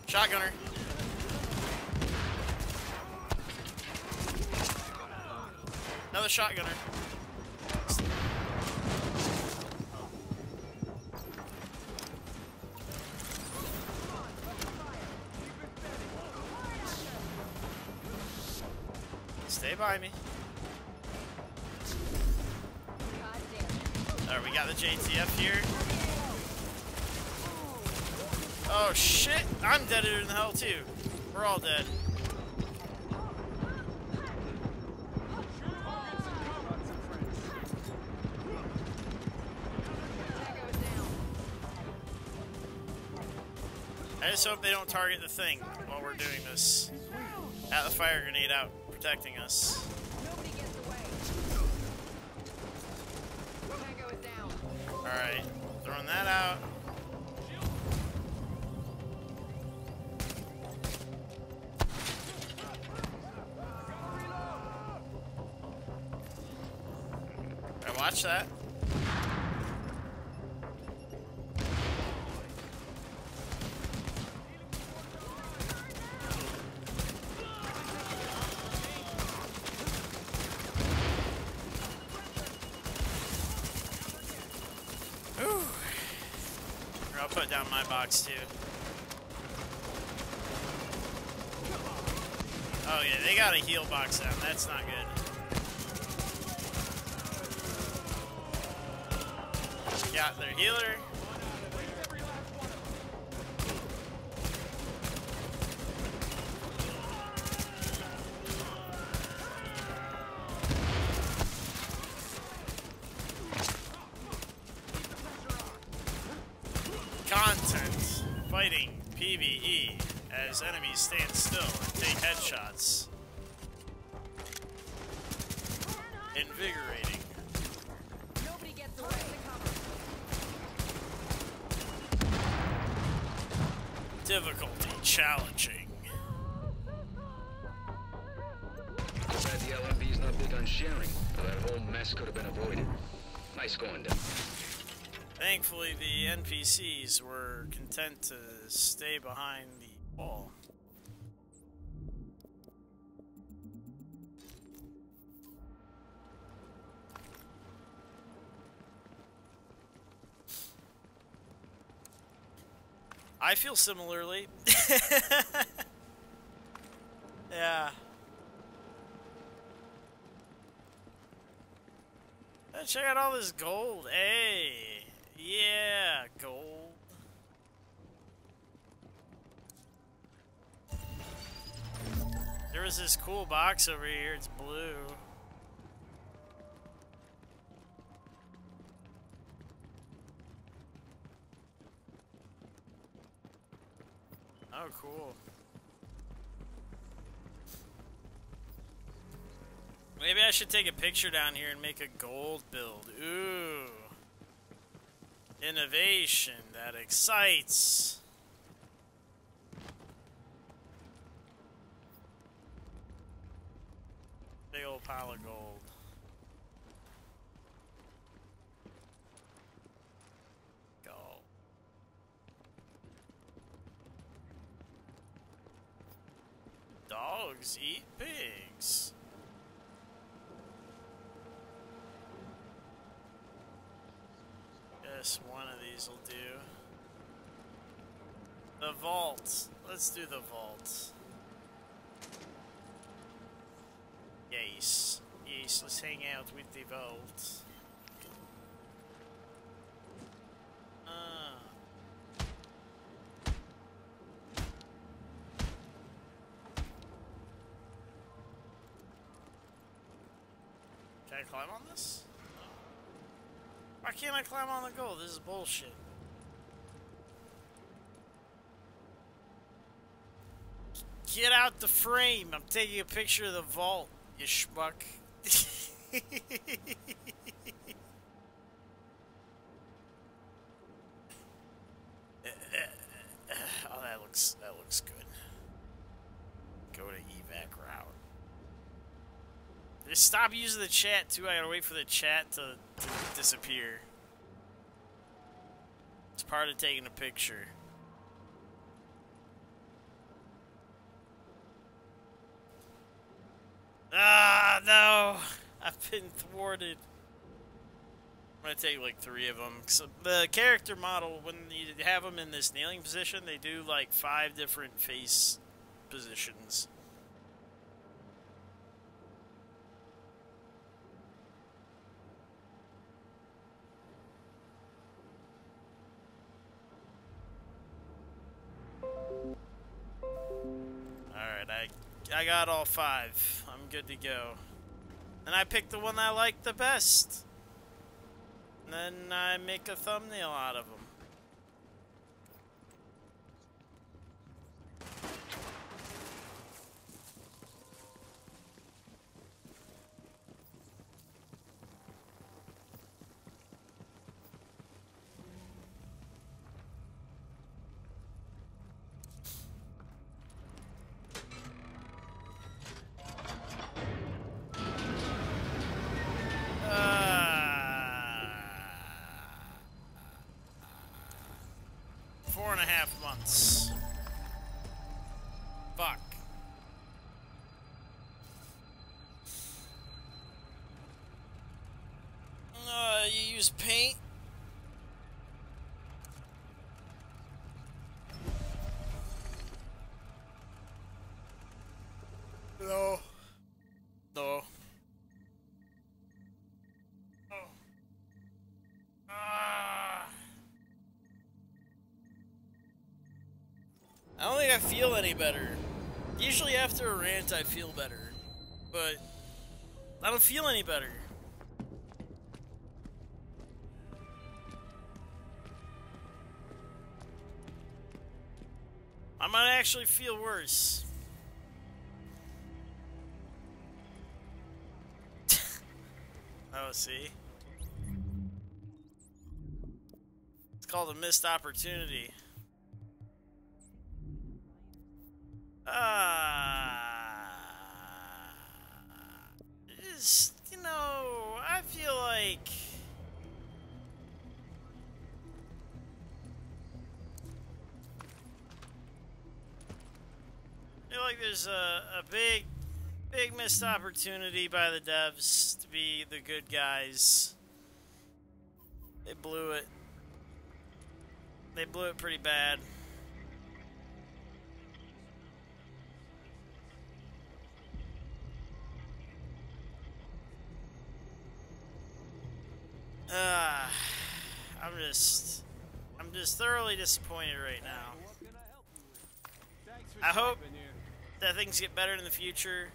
Shotgunner. Another shotgunner. Stay by me. Alright, we got the JTF here. Oh shit! I'm deader than hell too. We're all dead. I just hope they don't target the thing while we're doing this. At the fire grenade out, protecting us. Alright, throwing that out. Alright, watch that. I'll put down my box too. Oh yeah, they got a heal box down. That's not good. Got their healer. Content. Fighting. PvE. as enemies stand still and take headshots. Invigorating. Nobody gets away. Difficulty challenging. Too bad the LMB's not big on sharing, or that whole mess could have been avoided. Nice going down. Thankfully, the NPCs were content to stay behind the wall. I feel similarly. Yeah. Check out all this gold. Hey. Yeah, gold. There was this cool box over here. It's blue. Oh, cool. Maybe I should take a picture down here and make a gold build. Ooh. Innovation. That excites. Big old pile of gold. Gold. Dogs eat pigs. Guess one of these will do. The vault. Let's do the vault. Yes. Yes, let's hang out with the vault. Can I climb on this? Why can't I climb on the gold? This is bullshit. Get out the frame! I'm taking a picture of the vault, you schmuck. Oh, that looks good. Go to evac route. Just stop using the chat too. I gotta wait for the chat to disappear. It's part of taking a picture. Ah, no! I've been thwarted. I'm gonna take like 3 of them. So the character model, when you have them in this kneeling position, they do like 5 different face positions. Alright, I got all 5. I'm good to go. And I picked the one I like the best. And then I make a thumbnail out of them. Fuck. You use paint? No. No. Oh. Ah. I don't think I feel any better. Usually after a rant I feel better, but I don't feel any better. I might actually feel worse. Oh, see? It's called a missed opportunity. Just, you know, I feel like there's a big missed opportunity by the devs to be the good guys. They blew it. They blew it pretty bad. I'm just thoroughly disappointed right now. I hope that things get better in the future.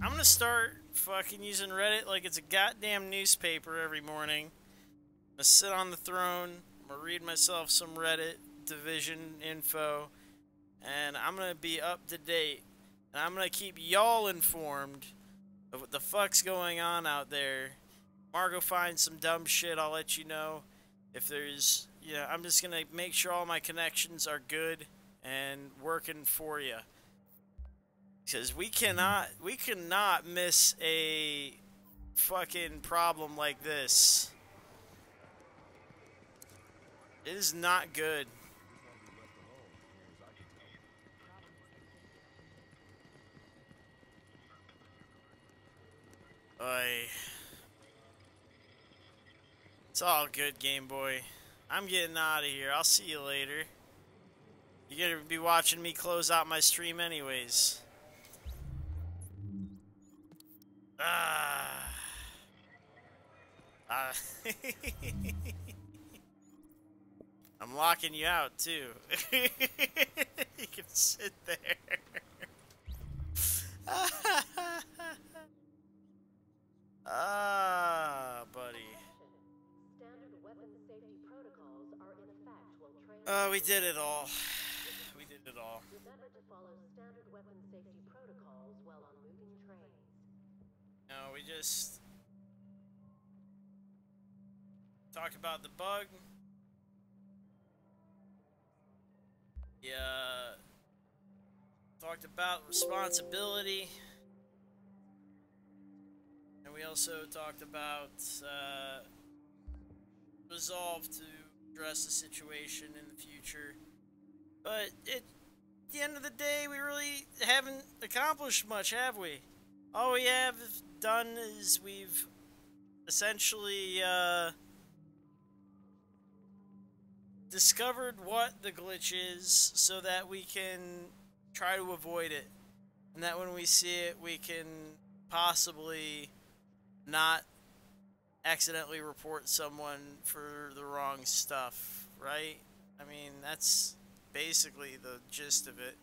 I'm gonna start fucking using Reddit like it's a goddamn newspaper every morning. I'm gonna sit on the throne. I'm gonna read myself some Reddit division info, and I'm gonna be up to date. And I'm gonna keep y'all informed of what the fuck's going on out there. Marco finds some dumb shit, I'll let you know. If there's, yeah, I'm just gonna make sure all my connections are good and working for you. Because we cannot miss a fucking problem like this. It is not good. It's all good, Game Boy. I'm getting out of here. I'll see you later. You're gonna be watching me close out my stream anyways. I'm locking you out too. You can sit there. Buddy. Standard weapon safety protocols are in effect while training. We did it all. We did it all. Remember to follow standard weapon safety protocols while on moving trains. No, we just talked about the bug. Yeah. Talked about responsibility. And we also talked about resolve to address the situation in the future. But at the end of the day, we really haven't accomplished much, have we? All we have done is we've essentially discovered what the glitch is so that we can try to avoid it. And that when we see it, we can possibly not accidentally report someone for the wrong stuff, right? I mean, that's basically the gist of it.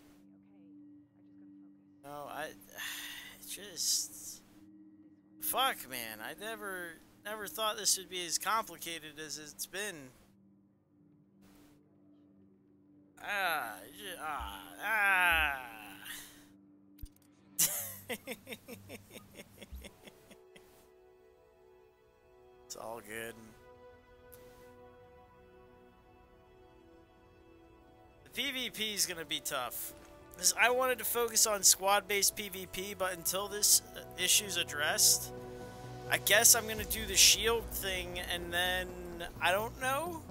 No, just fuck, man. I never thought this would be as complicated as it's been. It's all good. The PvP is gonna be tough. I wanted to focus on squad-based PvP, but until this issue's addressed, I guess I'm gonna do the shield thing, and then I don't know.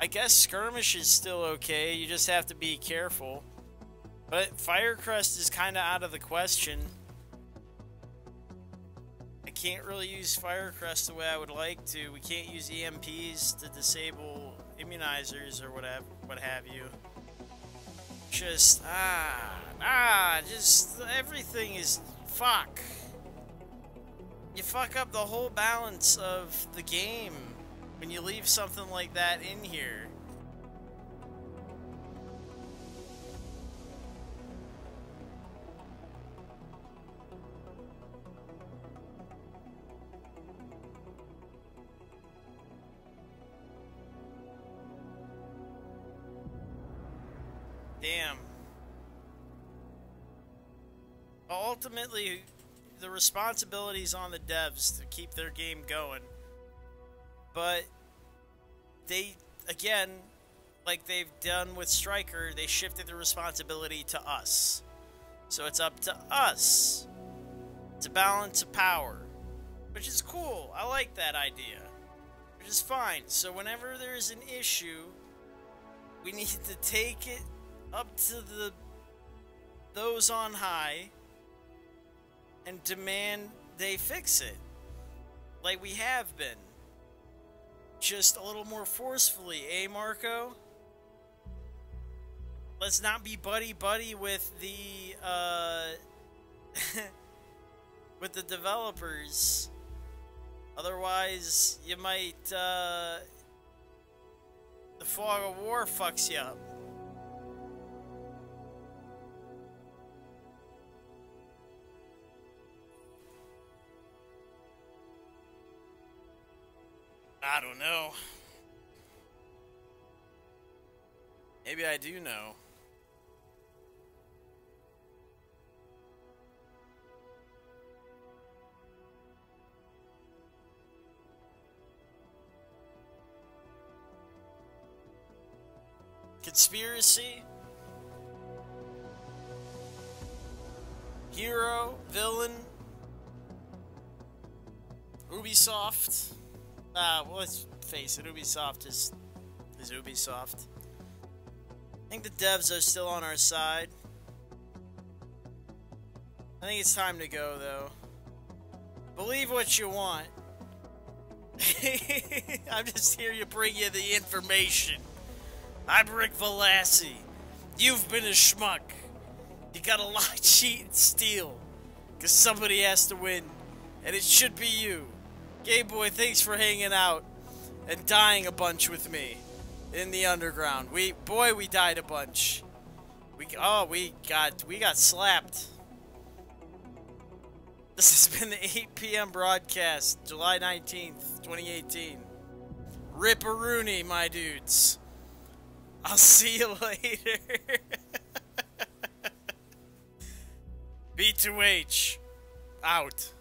I guess skirmish is still okay. You just have to be careful. But Firecrest is kind of out of the question. I can't really use Firecrest the way I would like to. We can't use EMPs to disable immunizers or whatever, what have you. Just just everything is fuck. You fuck up the whole balance of the game when you leave something like that in here. Damn. Ultimately, the responsibility is on the devs to keep their game going. But they, again, like they've done with Striker, they shifted the responsibility to us. So it's up to us to balance a power, which is cool. I like that idea, which is fine. So whenever there's an issue, we need to take it up to those on high and demand they fix it, like we have been, just a little more forcefully, eh, Marco? Let's not be buddy-buddy with the, with the developers. Otherwise, you might, the fog of war fucks you up. I don't know. Maybe I do know. Conspiracy? Hero? Villain? Ubisoft? Well, let's face it, Ubisoft is Ubisoft. I think the devs are still on our side. I think it's time to go, though. Believe what you want. I'm just here to bring you the information. I'm Rick Velassi. You've been a schmuck. You gotta lie, cheat, and steal. Because somebody has to win. And it should be you. Game Boy, thanks for hanging out and dying a bunch with me in the underground. We died a bunch. We got slapped. This has been the 8 p.m. broadcast, July 19th, 2018. Ripperoonie, my dudes. I'll see you later. P2H out.